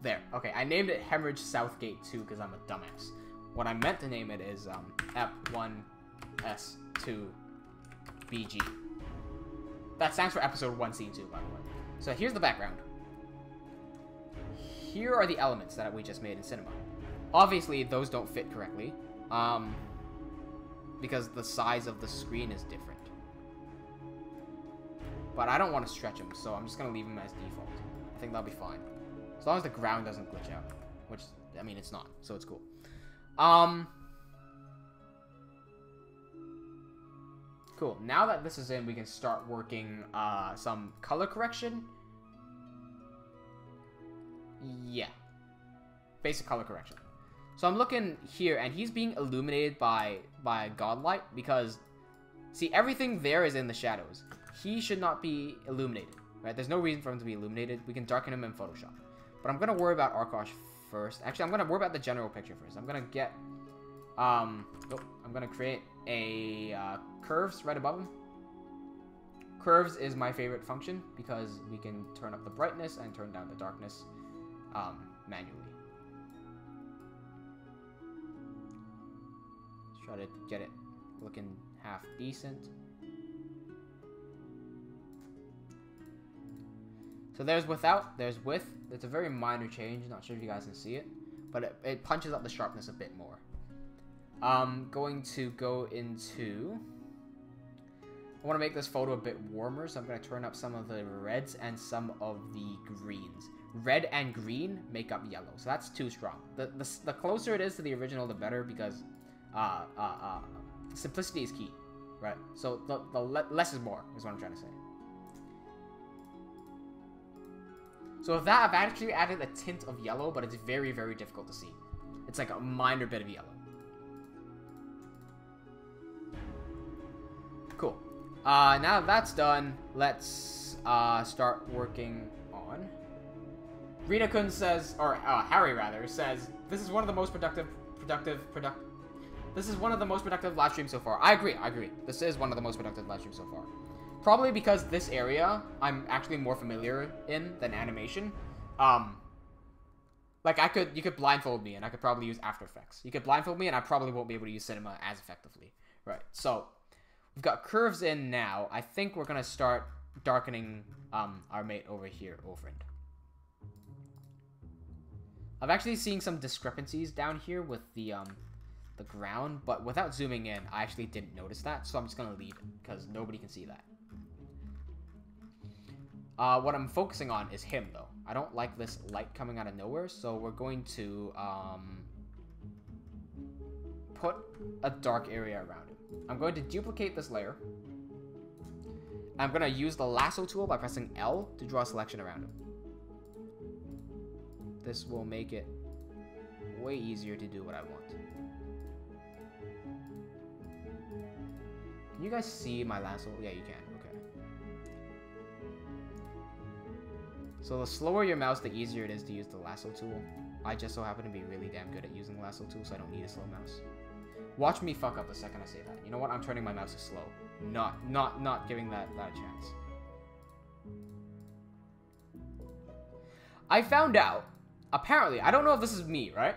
There. Okay, I named it Hemorrhage Southgate 2 because I'm a dumbass. What I meant to name it is F1S2BG. That stands for episode 1, scene 2, by the way. So here's the background. Here are the elements that we just made in Cinema. Obviously, those don't fit correctly. Because the size of the screen is different. But I don't want to stretch them, so I'm just going to leave them as default. I think that'll be fine. As long as the ground doesn't glitch out. Which, I mean, it's not, so it's cool. Cool. Now that this is in, we can start working some color correction. Yeah. Basic color correction. So I'm looking here, and he's being illuminated by godlight because, see, everything there is in the shadows. He should not be illuminated, right? There's no reason for him to be illuminated. We can darken him in Photoshop. But I'm going to worry about Arkosh first. Actually, I'm going to worry about the general picture first. I'm going to get... I'm going to create a curves right above him. Curves is my favorite function because we can turn up the brightness and turn down the darkness manually. Let's try to get it looking half decent. So there's without, there's with. It's a very minor change. Not sure if you guys can see it, but it punches up the sharpness a bit more. Going to go into... I want to make this photo a bit warmer, so I'm going to turn up some of the reds and some of the greens. Red and green make up yellow, so that's too strong. The closer it is to the original, the better, because simplicity is key, right? So the less is more, is what I'm trying to say. So with that, I've actually added a tint of yellow, but it's very, very difficult to see. It's like a minor bit of yellow. Cool. Now that that's done, let's start working on... Rita-kun says, or Harry rather, says, this is one of the most this is one of the most productive live streams so far. I agree. This is one of the most productive live streams so far. Probably because this area I'm actually more familiar in than animation. Like you could blindfold me and I could probably use After Effects. You could blindfold me and I probably won't be able to use Cinema as effectively. Right, so we've got curves in now. I think we're gonna start darkening our mate over here, Overend. I've actually seen some discrepancies down here with the ground, but without zooming in, I actually didn't notice that, so I'm just gonna leave it because nobody can see that. What I'm focusing on is him, though. I don't like this light coming out of nowhere, so we're going to put a dark area around him. I'm going to duplicate this layer. I'm going to use the Lasso Tool by pressing L to draw a selection around him. this will make it way easier to do what I want. Can you guys see my lasso? Yeah, you can. Okay. So the slower your mouse, the easier it is to use the lasso tool. I just so happen to be really damn good at using the lasso tool, so I don't need a slow mouse. Watch me fuck up the second I say that. You know what? I'm turning my mouse to slow. Not giving that a chance. I found out, apparently, I don't know if this is me, right?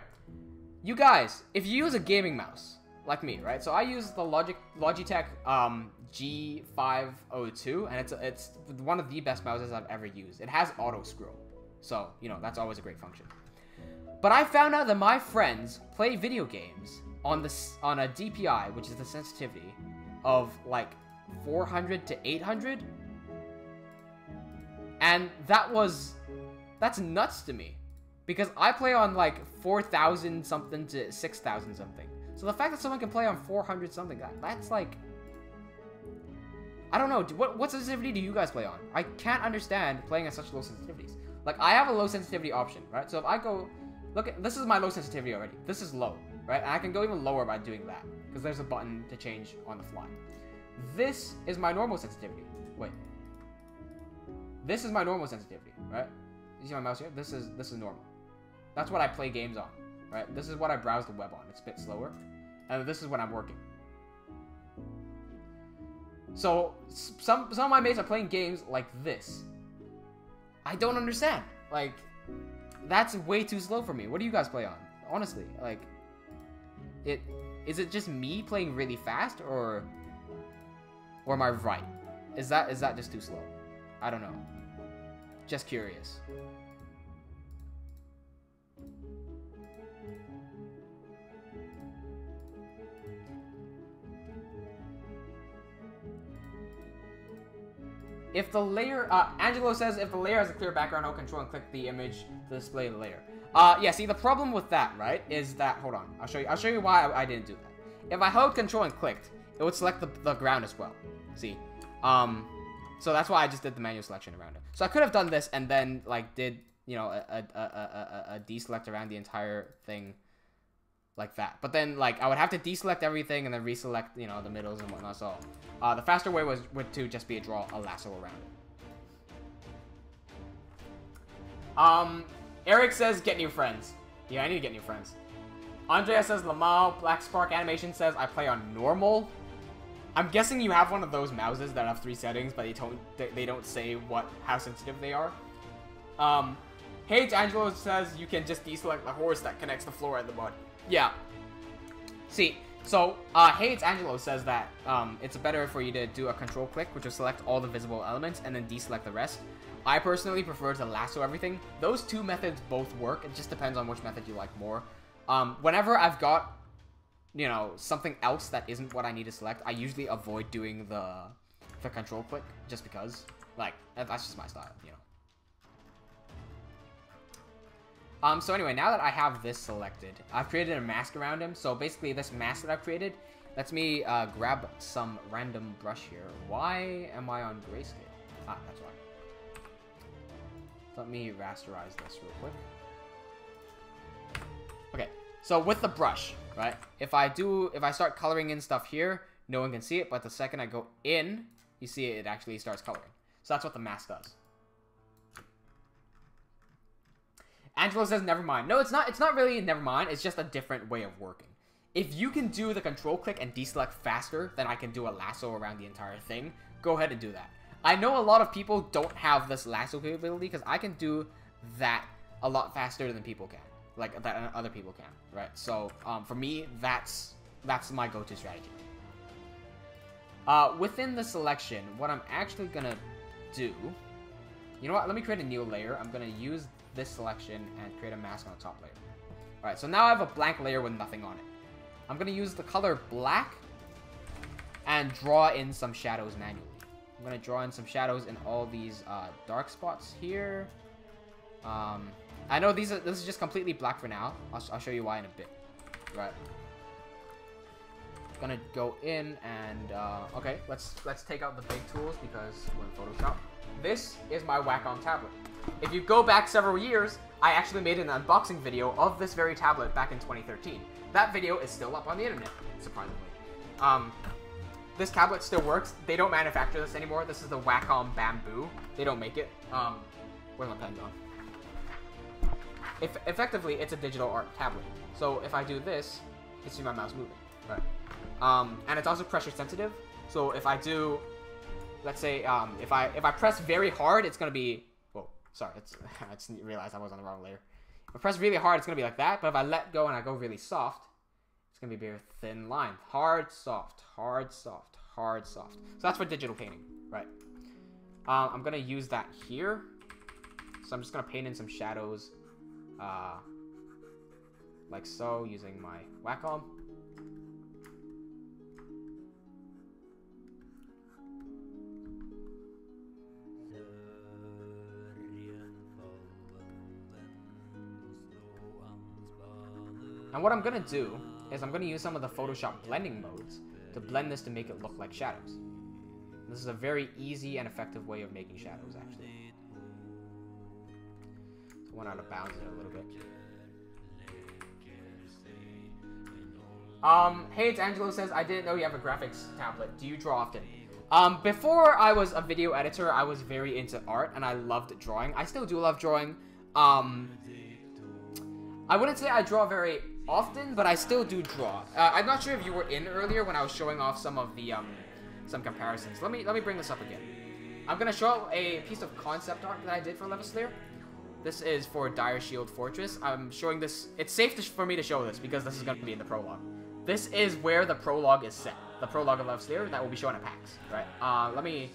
You guys, if you use a gaming mouse, like me, right? So I use the Logitech G502, and it's one of the best mouses I've ever used. It has auto scroll, so you know that's always a great function. But I found out that my friends play video games on a DPI, which is the sensitivity of like 400 to 800, and that's nuts to me, because I play on like 4,000 something to 6,000 something. So the fact that someone can play on 400 something, that's like, I don't know. What sensitivity do you guys play on? I can't understand playing at such low sensitivities. Like, I have a low sensitivity option, right? So if I go, look at, this is my low sensitivity already. This is low, right? And I can go even lower by doing that, because there's a button to change on the fly. This is my normal sensitivity. Wait. This is my normal sensitivity, right? You see my mouse here? This is normal. That's what I play games on, right? This is what I browse the web on. It's a bit slower. And this is when I'm working. So, some of my mates are playing games like this. I don't understand. Like, that's way too slow for me. What do you guys play on? Honestly, like, is it just me playing really fast, or am I right? Is that just too slow? I don't know. Just curious. If the layer, Angelo says, if the layer has a clear background, I'll control and click the image to display the layer. Yeah, see, the problem with that, right, is that, hold on, I'll show you why I didn't do that. If I held control and clicked, it would select the ground as well. See? So that's why I just did the manual selection around it. So I could have done this and then, like, did, you know, a deselect around the entire thing like that. But then, like, I would have to deselect everything and then reselect, you know, the middles and whatnot. So the faster way would to just be to draw a lasso around it. Eric says, get new friends. Yeah, I need to get new friends. Andrea says, Lamau. Black Spark Animation says, I play on normal. I'm guessing you have one of those mouses that have 3 settings, but they don't say how sensitive they are. Hate Angelo says you can just deselect the horse that connects the floor at the bottom. Yeah. See, so Hate Angelo says that it's better for you to do a control click, which will select all the visible elements and then deselect the rest. I personally prefer to lasso everything. Those two methods both work. It just depends on which method you like more. Whenever I've got, you know, something else that isn't what I need to select, I usually avoid doing the control click, just because, like, that's just my style, you know. So anyway, now that I have this selected, I've created a mask around him. So basically, this mask that I've created lets me grab some random brush here. Why am I on grayscale? Ah, that's why. Let me rasterize this real quick. Okay, so with the brush, right? If I start coloring in stuff here, no one can see it, but the second I go in, you see it actually starts coloring. So that's what the mask does. Angelo says, never mind. No, it's not really never mind. It's just a different way of working. If you can do the control click and deselect faster than I can do a lasso around the entire thing, go ahead and do that. I know a lot of people don't have this lasso capability, because I can do that a lot faster than people can. Like, that other people can, right? So, for me, that's my go-to strategy. Within the selection, what I'm actually gonna do... You know what? Let me create a new layer. I'm gonna use this selection and create a mask on the top layer. Alright, so now I have a blank layer with nothing on it. I'm gonna use the color black and draw in some shadows manually. I'm gonna draw in some shadows in all these dark spots here. I know this is just completely black for now. I'll show you why in a bit. Right. Gonna go in and okay, let's take out the big tools because we're in Photoshop. This is my Wacom tablet. If you go back several years, I actually made an unboxing video of this very tablet back in 2013. That video is still up on the internet, surprisingly. This tablet still works. They don't manufacture this anymore. This is the Wacom Bamboo. They don't make it. Where's my pen gone? Effectively, it's a digital art tablet. So if I do this, you can see my mouse moving, right? And it's also pressure sensitive. So if I do, let's say, if I press very hard, it's gonna be. Whoa, sorry, I just realized I was on the wrong layer. If I press really hard, it's gonna be like that. But if I let go and I go really soft, it's gonna be a very thin line. Hard, soft, hard, soft, hard, soft. So that's for digital painting, right? I'm gonna use that here. So I'm just gonna paint in some shadows, like so, using my Wacom. And what I'm gonna do is I'm gonna use some of the Photoshop blending modes to blend this to make it look like shadows. This is a very easy and effective way of making shadows, actually. So I went out of bounds there a little bit. Hey, it's Angelo says, I didn't know you have a graphics tablet. Do you draw often? Before I was a video editor, I was very into art and I loved drawing. I still do love drawing. I wouldn't say I draw very often, but I still do draw. I'm not sure if you were in earlier when I was showing off some of the, some comparisons. Let me bring this up again. I'm gonna show a piece of concept art that I did for Levaslier. This is for Dire Shield Fortress. I'm showing this. It's safe for me to show this because this is gonna be in the prologue. This is where the prologue is set. The prologue of Levaslier that will be shown at PAX, right? Let me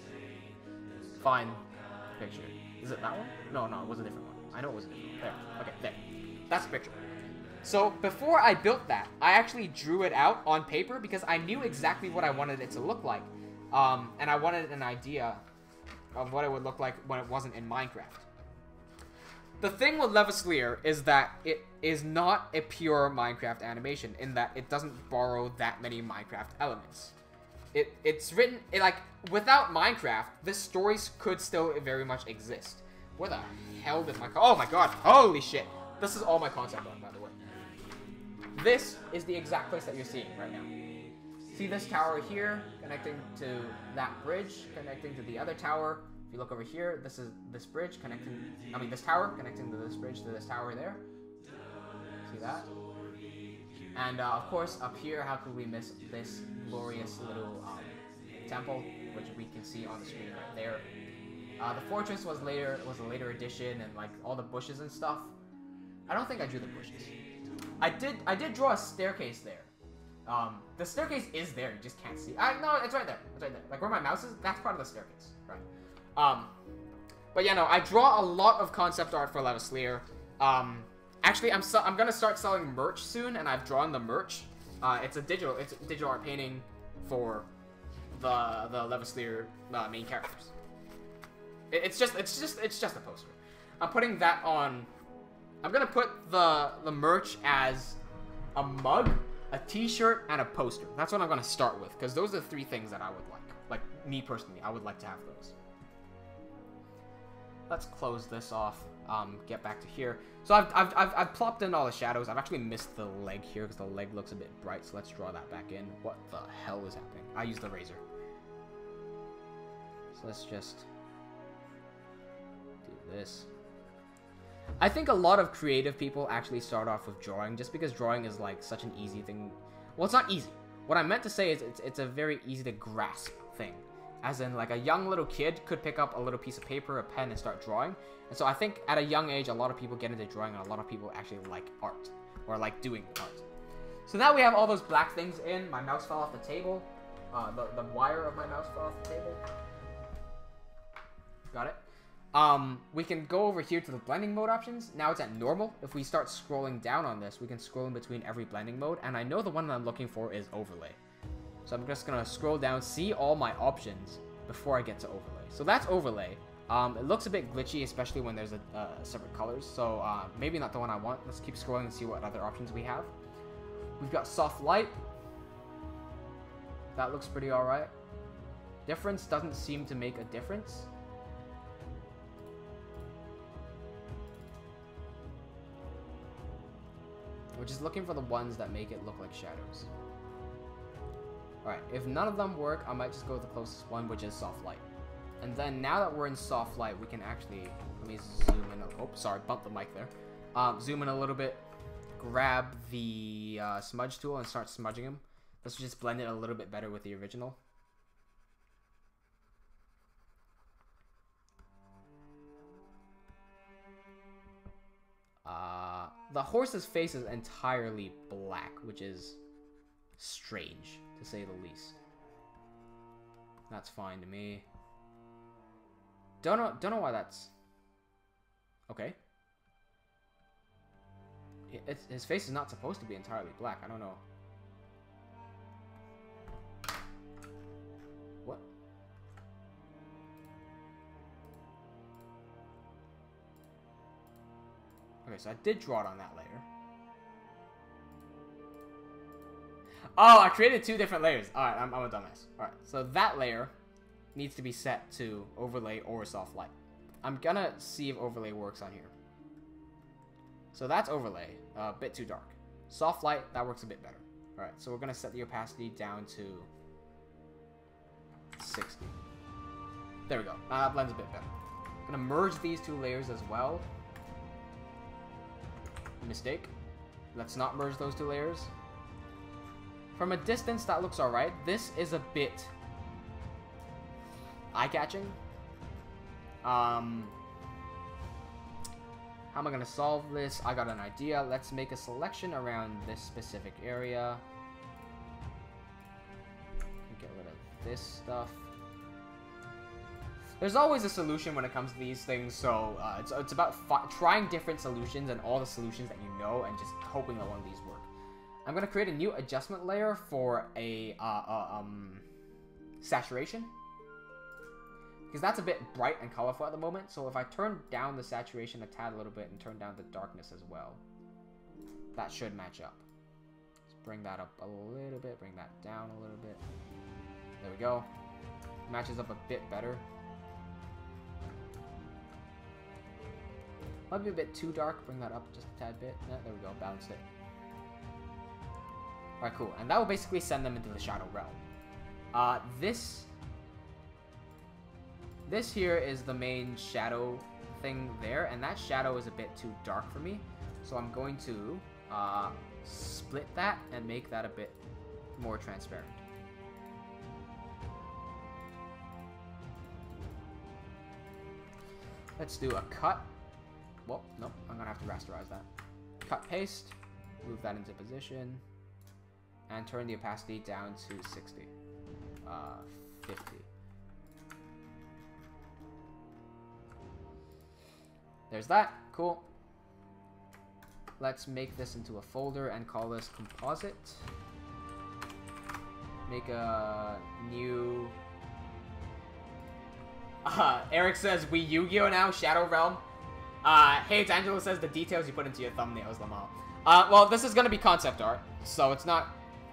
find the picture. Is it that one? No, it was a different one. I know it was a different one. There. Okay, there. That's the picture. So before I built that, I actually drew it out on paper because I knew exactly what I wanted it to look like. And I wanted an idea of what it would look like when it wasn't in Minecraft. The thing with Levaslier is that it is not a pure Minecraft animation in that it doesn't borrow that many Minecraft elements. It's written, like, without Minecraft, this story could still very much exist. Where the hell did my, oh my god, holy shit. This is all my concept art, by the way. This is the exact place that you're seeing right now. See this tower here, connecting to that bridge, connecting to the other tower. If you look over here, this is this bridge connecting, this tower connecting to this bridge to this tower there. See that? And of course, up here, how could we miss this glorious little temple, which we can see on the screen right there. The fortress was a later addition, and like all the bushes and stuff. I don't think I drew the bushes. I did draw a staircase there. The staircase is there, you just can't see. No, it's right there. It's right there. Like where my mouse is, that's part of the staircase, right? But yeah, no, I draw a lot of concept art for Levaslier. Actually, I'm gonna start selling merch soon, and I've drawn the merch. It's a digital art painting for the Levaslier main characters. It's just a poster. I'm putting that on. I'm gonna put the merch as a mug, a t-shirt, and a poster. That's what I'm gonna start with, because those are the three things that I would like. Like, me personally, I would like to have those. Let's close this off, get back to here. So I've plopped in all the shadows. I've actually missed the leg here, because the leg looks a bit bright, so let's draw that back in. What the hell is happening? I used the razor. So let's just do this. I think a lot of creative people actually start off with drawing just because drawing is like such an easy thing. Well, it's not easy. What I meant to say is it's a very easy to grasp thing. As in, like, a young little kid could pick up a little piece of paper, a pen, and start drawing. And so I think at a young age, a lot of people get into drawing, and a lot of people actually like art. Or like doing art. So now we have all those black things in. My mouse fell off the table. The wire of my mouse fell off the table. Got it? We can go over here to the blending mode options. Now it's at normal. If we start scrolling down on this, we can scroll in between every blending mode. And I know the one that I'm looking for is overlay. So I'm just gonna scroll down, see all my options before I get to overlay. So that's overlay. It looks a bit glitchy, especially when there's separate colors. So maybe not the one I want. Let's keep scrolling and see what other options we have. We've got soft light. That looks pretty alright. Difference doesn't seem to make a difference. We're just looking for the ones that make it look like shadows. Alright, if none of them work, I might just go with the closest one, which is soft light. And then now that we're in soft light, we can actually, let me zoom in. Oh, sorry, bumped the mic there. Zoom in a little bit, grab the smudge tool and start smudging them. Let's just blend it a little bit better with the original. The horse's face is entirely black, which is strange, to say the least. That's fine to me. Don't know why that's... Okay. His face is not supposed to be entirely black. I don't know. What? Okay, so I did draw it on that layer. Oh, I created 2 different layers. Alright, I'm a dumbass. Alright, so that layer needs to be set to overlay or soft light. I'm gonna see if overlay works on here. So that's overlay, a bit too dark. Soft light, that works a bit better. Alright, so we're gonna set the opacity down to 60. There we go. Blends a bit better. I'm gonna merge these 2 layers as well. Mistake. Let's not merge those 2 layers. From a distance, that looks alright. This is a bit eye-catching. How am I going to solve this? I got an idea. Let's make a selection around this specific area. Get rid of this stuff. There's always a solution when it comes to these things, so it's about trying different solutions and all the solutions that you know and just hoping that one of these work. I'm going to create a new adjustment layer for a saturation, because that's a bit bright and colorful at the moment. So if I turn down the saturation a tad a little bit and turn down the darkness as well, that should match up. Let's bring that up a little bit, bring that down a little bit. There we go. Matches up a bit better. Might be a bit too dark. Bring that up just a tad bit. Yeah, there we go. Balanced it. Alright, cool. And that will basically send them into the shadow realm. This here is the main shadow thing there, and that shadow is a bit too dark for me. So I'm going to split that and make that a bit more transparent. Let's do a cut. Well, nope, I'm gonna have to rasterize that. Cut, paste, move that into position, and turn the opacity down to 60. 50. There's that. Cool. Let's make this into a folder and call this Composite. Make a new... Eric says, we Yu-Gi-Oh now, Shadow Realm. Hey, Angelo says the details you put into your thumbnails, Lamar. Well, this is gonna be concept art, so it's not...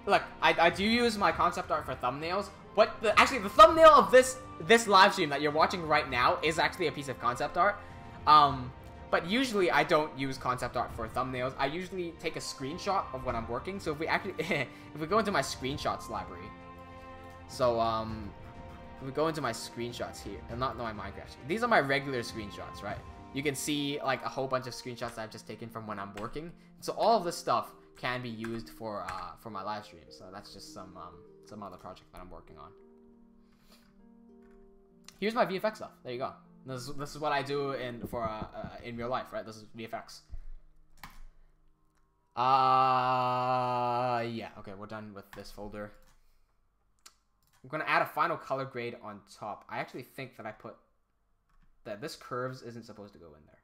Look, I do use my concept art for thumbnails, but actually the thumbnail of this live stream that you're watching right now is actually a piece of concept art. But usually I don't use concept art for thumbnails. I usually take a screenshot of when I'm working. So if we actually, if we go into my screenshots library, so if we go into my screenshots here, and not my Minecraft, these are my regular screenshots, right? You can see like a whole bunch of screenshots that I've just taken from when I'm working. So all of this stuff can be used for my live stream. So that's just some other project that I'm working on. Here's my VFX stuff. There you go. This is what I do in real life, right? This is VFX. Yeah. Okay, we're done with this folder. I'm gonna add a final color grade on top. I actually think that I put that this curves isn't supposed to go in there.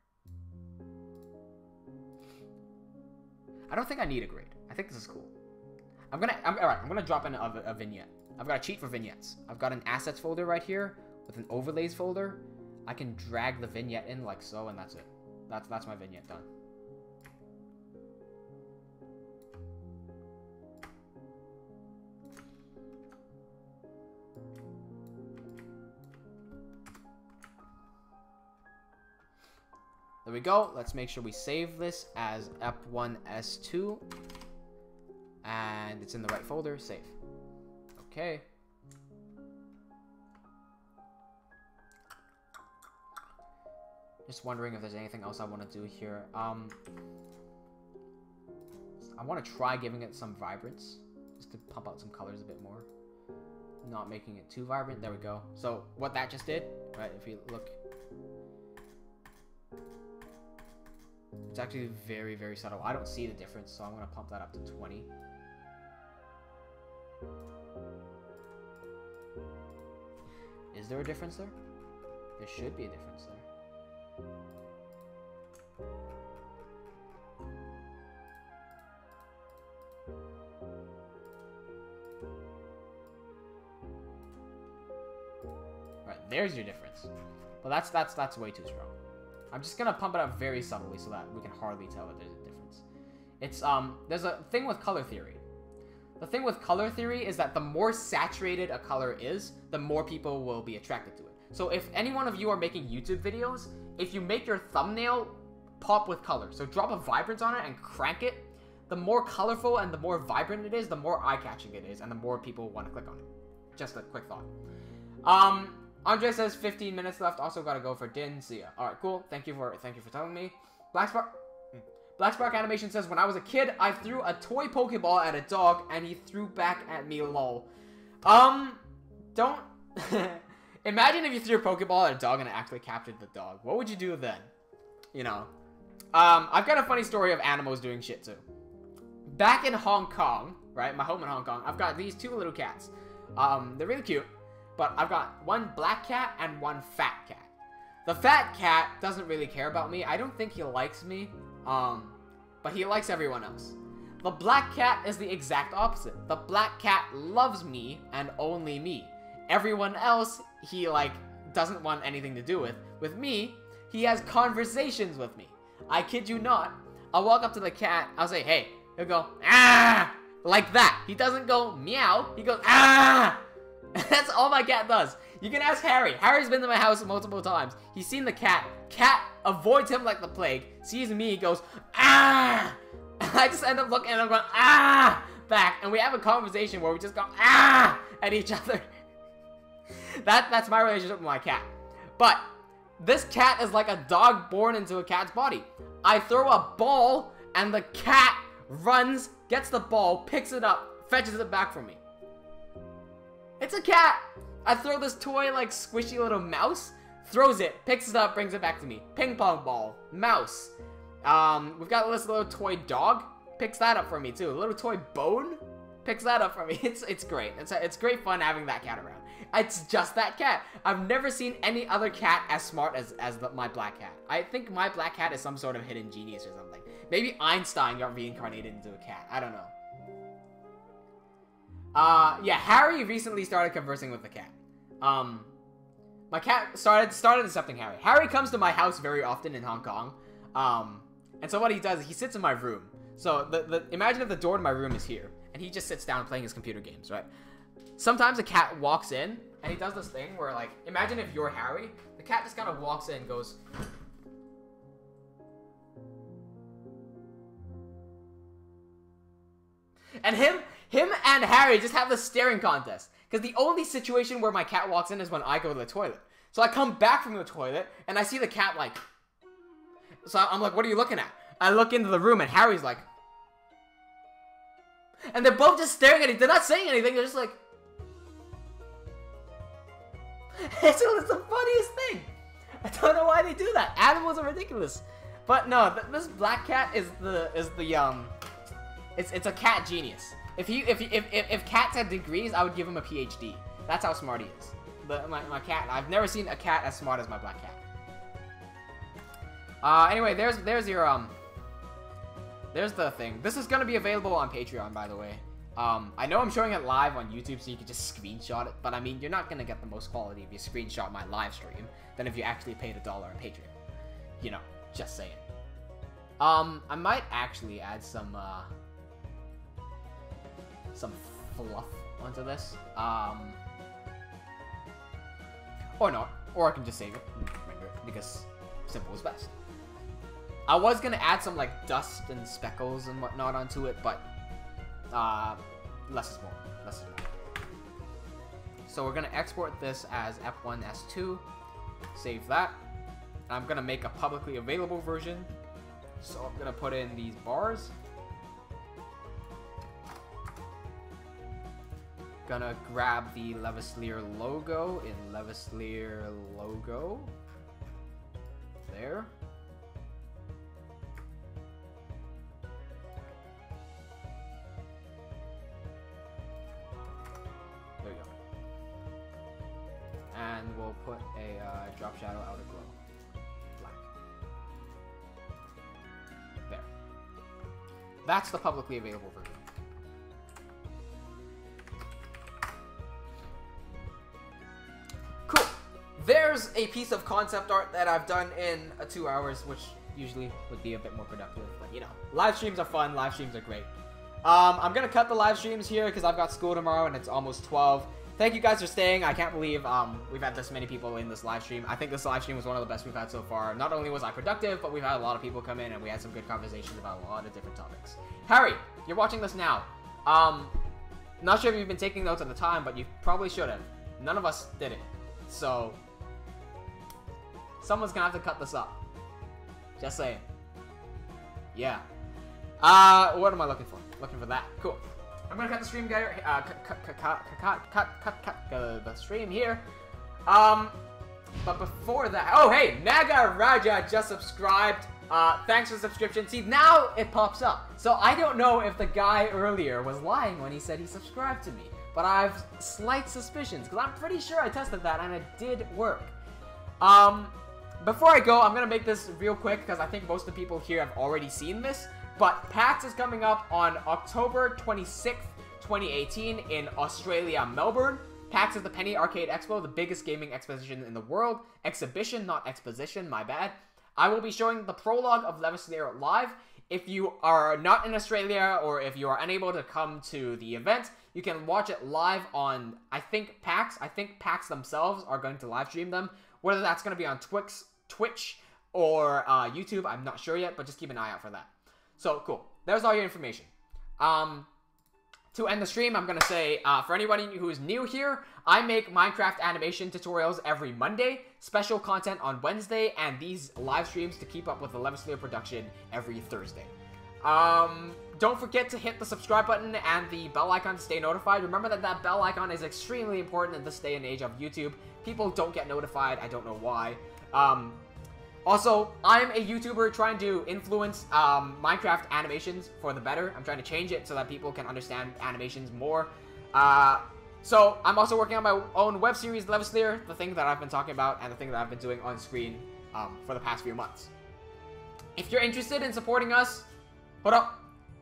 I don't think I need a grade. I think this is cool. All right. I'm gonna drop in a vignette. I've got a cheat for vignettes. I've got an assets folder right here with an overlays folder. I can drag the vignette in like so, and that's it. That's my vignette done. There we go. Let's make sure we save this as ep1s2. And it's in the right folder. Save. Okay. Just wondering if there's anything else I want to do here. I want to try giving it some vibrance. Just to pump out some colors a bit more. Not making it too vibrant. There we go. So what that just did, right? If you look, it's actually very, very subtle. I don't see the difference, so I'm going to pump that up to 20. Is there a difference there? There should be a difference there. Right, there's your difference. But that's way too strong. I'm just gonna pump it up very subtly so that we can hardly tell that there's a difference. It's there's a thing with color theory. The thing with color theory is that the more saturated a color is, the more people will be attracted to it. So if any one of you are making YouTube videos, if you make your thumbnail pop with color, so drop a vibrance on it and crank it, the more colorful and the more vibrant it is, the more eye-catching it is, and the more people want to click on it. Just a quick thought. Andre says 15 minutes left. Also gotta go for Din. See ya. Alright, cool. Thank you for telling me. Black Spark Animation says, when I was a kid, I threw a toy Pokeball at a dog, and he threw back at me, lol. Don't... Imagine if you threw a Pokeball at a dog and it actually captured the dog. What would you do then? You know. I've got a funny story of animals doing shit, too. Back in Hong Kong, right, my home in Hong Kong, I've got these two little cats. They're really cute, but I've got one black cat and one fat cat. The fat cat doesn't really care about me. I don't think he likes me. But he likes everyone else. The black cat is the exact opposite. The black cat loves me and only me. Everyone else, he, like, doesn't want anything to do with. With me, he has conversations with me. I kid you not. I'll walk up to the cat, I'll say, hey. He'll go, ah! Like that. He doesn't go, meow. He goes, ah! That's all my cat does. You can ask Harry. Harry's been to my house multiple times. He's seen the cat. Cat avoids him like the plague. Sees me, he goes, ah! And I just end up looking and I'm going, ah! Back. And we have a conversation where we just go, ah! At each other. That's my relationship with my cat. But this cat is like a dog born into a cat's body. I throw a ball and the cat runs, gets the ball, picks it up, fetches it back from me. It's a cat. I throw this toy, like, squishy little mouse, throws it, picks it up, brings it back to me. Ping pong ball, mouse. We've got this little toy dog, picks that up for me too. A little toy bone, picks that up for me. It's great. It's great fun having that cat around. It's just that cat. I've never seen any other cat as smart as my black cat. I think my black cat is some sort of hidden genius or something. Maybe Einstein got reincarnated into a cat. I don't know. Yeah, Harry recently started conversing with the cat. My cat started accepting Harry. Harry comes to my house very often in Hong Kong. And so what he does is he sits in my room. So imagine if the door to my room is here, and he just sits down playing his computer games, right? Sometimes a cat walks in, and he does this thing where, like, imagine if you're Harry, the cat just kind of walks in and goes... And him and Harry just have this staring contest. Because the only situation where my cat walks in is when I go to the toilet. So I come back from the toilet, and I see the cat, like... So I'm like, what are you looking at? I look into the room, and Harry's like... And they're both just staring at it. They're not saying anything. They're just like... It's the funniest thing. I don't know why they do that. Animals are ridiculous. But no, this black cat is it's a cat genius. If cats had degrees, I would give him a PhD. That's how smart he is. My cat. I've never seen a cat as smart as my black cat. Anyway, there's your there's the thing. This is gonna be available on Patreon, by the way. I know I'm showing it live on YouTube, so you can just screenshot it. But I mean, you're not gonna get the most quality if you screenshot my live stream than if you actually paid $1 on Patreon. You know, just saying. I might actually add some fluff onto this. Or not. Or I can just save it and render it, because simple is best. I was gonna add some like dust and speckles and whatnot onto it, but less is more. Less is more. So we're gonna export this as F1 S2. Save that. I'm gonna make a publicly available version. So I'm gonna put in these bars. Gonna grab the Levaslier logo in Levaslier logo. There. There you go. And we'll put a drop shadow outer glow. Black. There. That's the publicly available version. Cool. There's a piece of concept art that I've done in 2 hours, which usually would be a bit more productive, but you know, live streams are fun, live streams are great. I'm gonna cut the live streams here because I've got school tomorrow and it's almost 12. Thank you guys for staying. I can't believe we've had this many people in this live stream. I think this live stream was one of the best we've had so far. Not only was I productive, but we've had a lot of people come in and we had some good conversations about a lot of different topics. Harry, you're watching this now. Not sure if you've been taking notes at the time, but you probably should have. None of us did it. So, someone's gonna have to cut this up. Just saying. Yeah. What am I looking for? Looking for that. Cool. I'm gonna cut the stream here. Cut the stream here. But before that, oh hey, Naga Raja just subscribed. Thanks for the subscription. See, now it pops up. So I don't know if the guy earlier was lying when he said he subscribed to me. But I have slight suspicions, because I'm pretty sure I tested that and it did work. Before I go, I'm going to make this real quick, because I think most of the people here have already seen this. But PAX is coming up on October 26th, 2018 in Australia, Melbourne. PAX is the Penny Arcade Expo, the biggest gaming exposition in the world. Exhibition, not exposition, my bad. I will be showing the prologue of Levaslier live. If you are not in Australia or if you are unable to come to the event, you can watch it live on, I think PAX themselves are going to live stream them. Whether that's going to be on Twitch or YouTube, I'm not sure yet, but just keep an eye out for that. So, cool. There's all your information. To end the stream, I'm going to say, for anybody who is new here, I make Minecraft animation tutorials every Monday, special content on Wednesday, and these live streams to keep up with the Levaslier production every Thursday. Don't forget to hit the subscribe button and the bell icon to stay notified. Remember that bell icon is extremely important in this day and age of YouTube. People don't get notified. I don't know why. Also, I'm a YouTuber trying to influence Minecraft animations for the better. I'm trying to change it so that people can understand animations more. So, I'm also working on my own web series, Levaslier, the thing that I've been talking about and the thing that I've been doing on screen for the past few months. If you're interested in supporting us, hold up.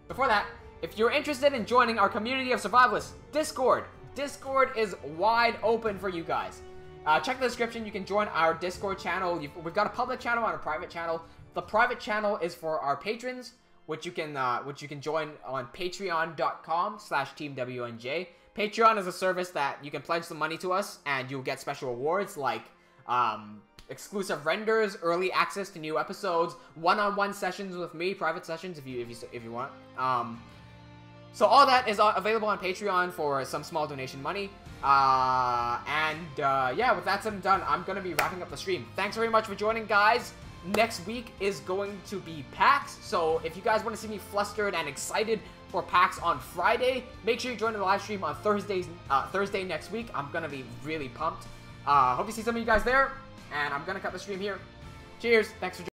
Before that, if you're interested in joining our community of survivalists, Discord is wide open for you guys. Check the description. You can join our Discord channel. We've got a public channel and a private channel. The private channel is for our patrons, which you can join on patreon.com/TeamWnJ. Patreon is a service that you can pledge some money to us, and you'll get special rewards like exclusive renders, early access to new episodes, one-on-one sessions with me, private sessions if you want. So all that is available on Patreon for some small donation money. Yeah, with that said and done, I'm going to be wrapping up the stream. Thanks very much for joining, guys. Next week is going to be PAX, so if you guys want to see me flustered and excited for PAX on Friday, make sure you join the live stream on Thursday next week. I'm going to be really pumped. Hope to see some of you guys there, and I'm going to cut the stream here. Cheers. Thanks for joining.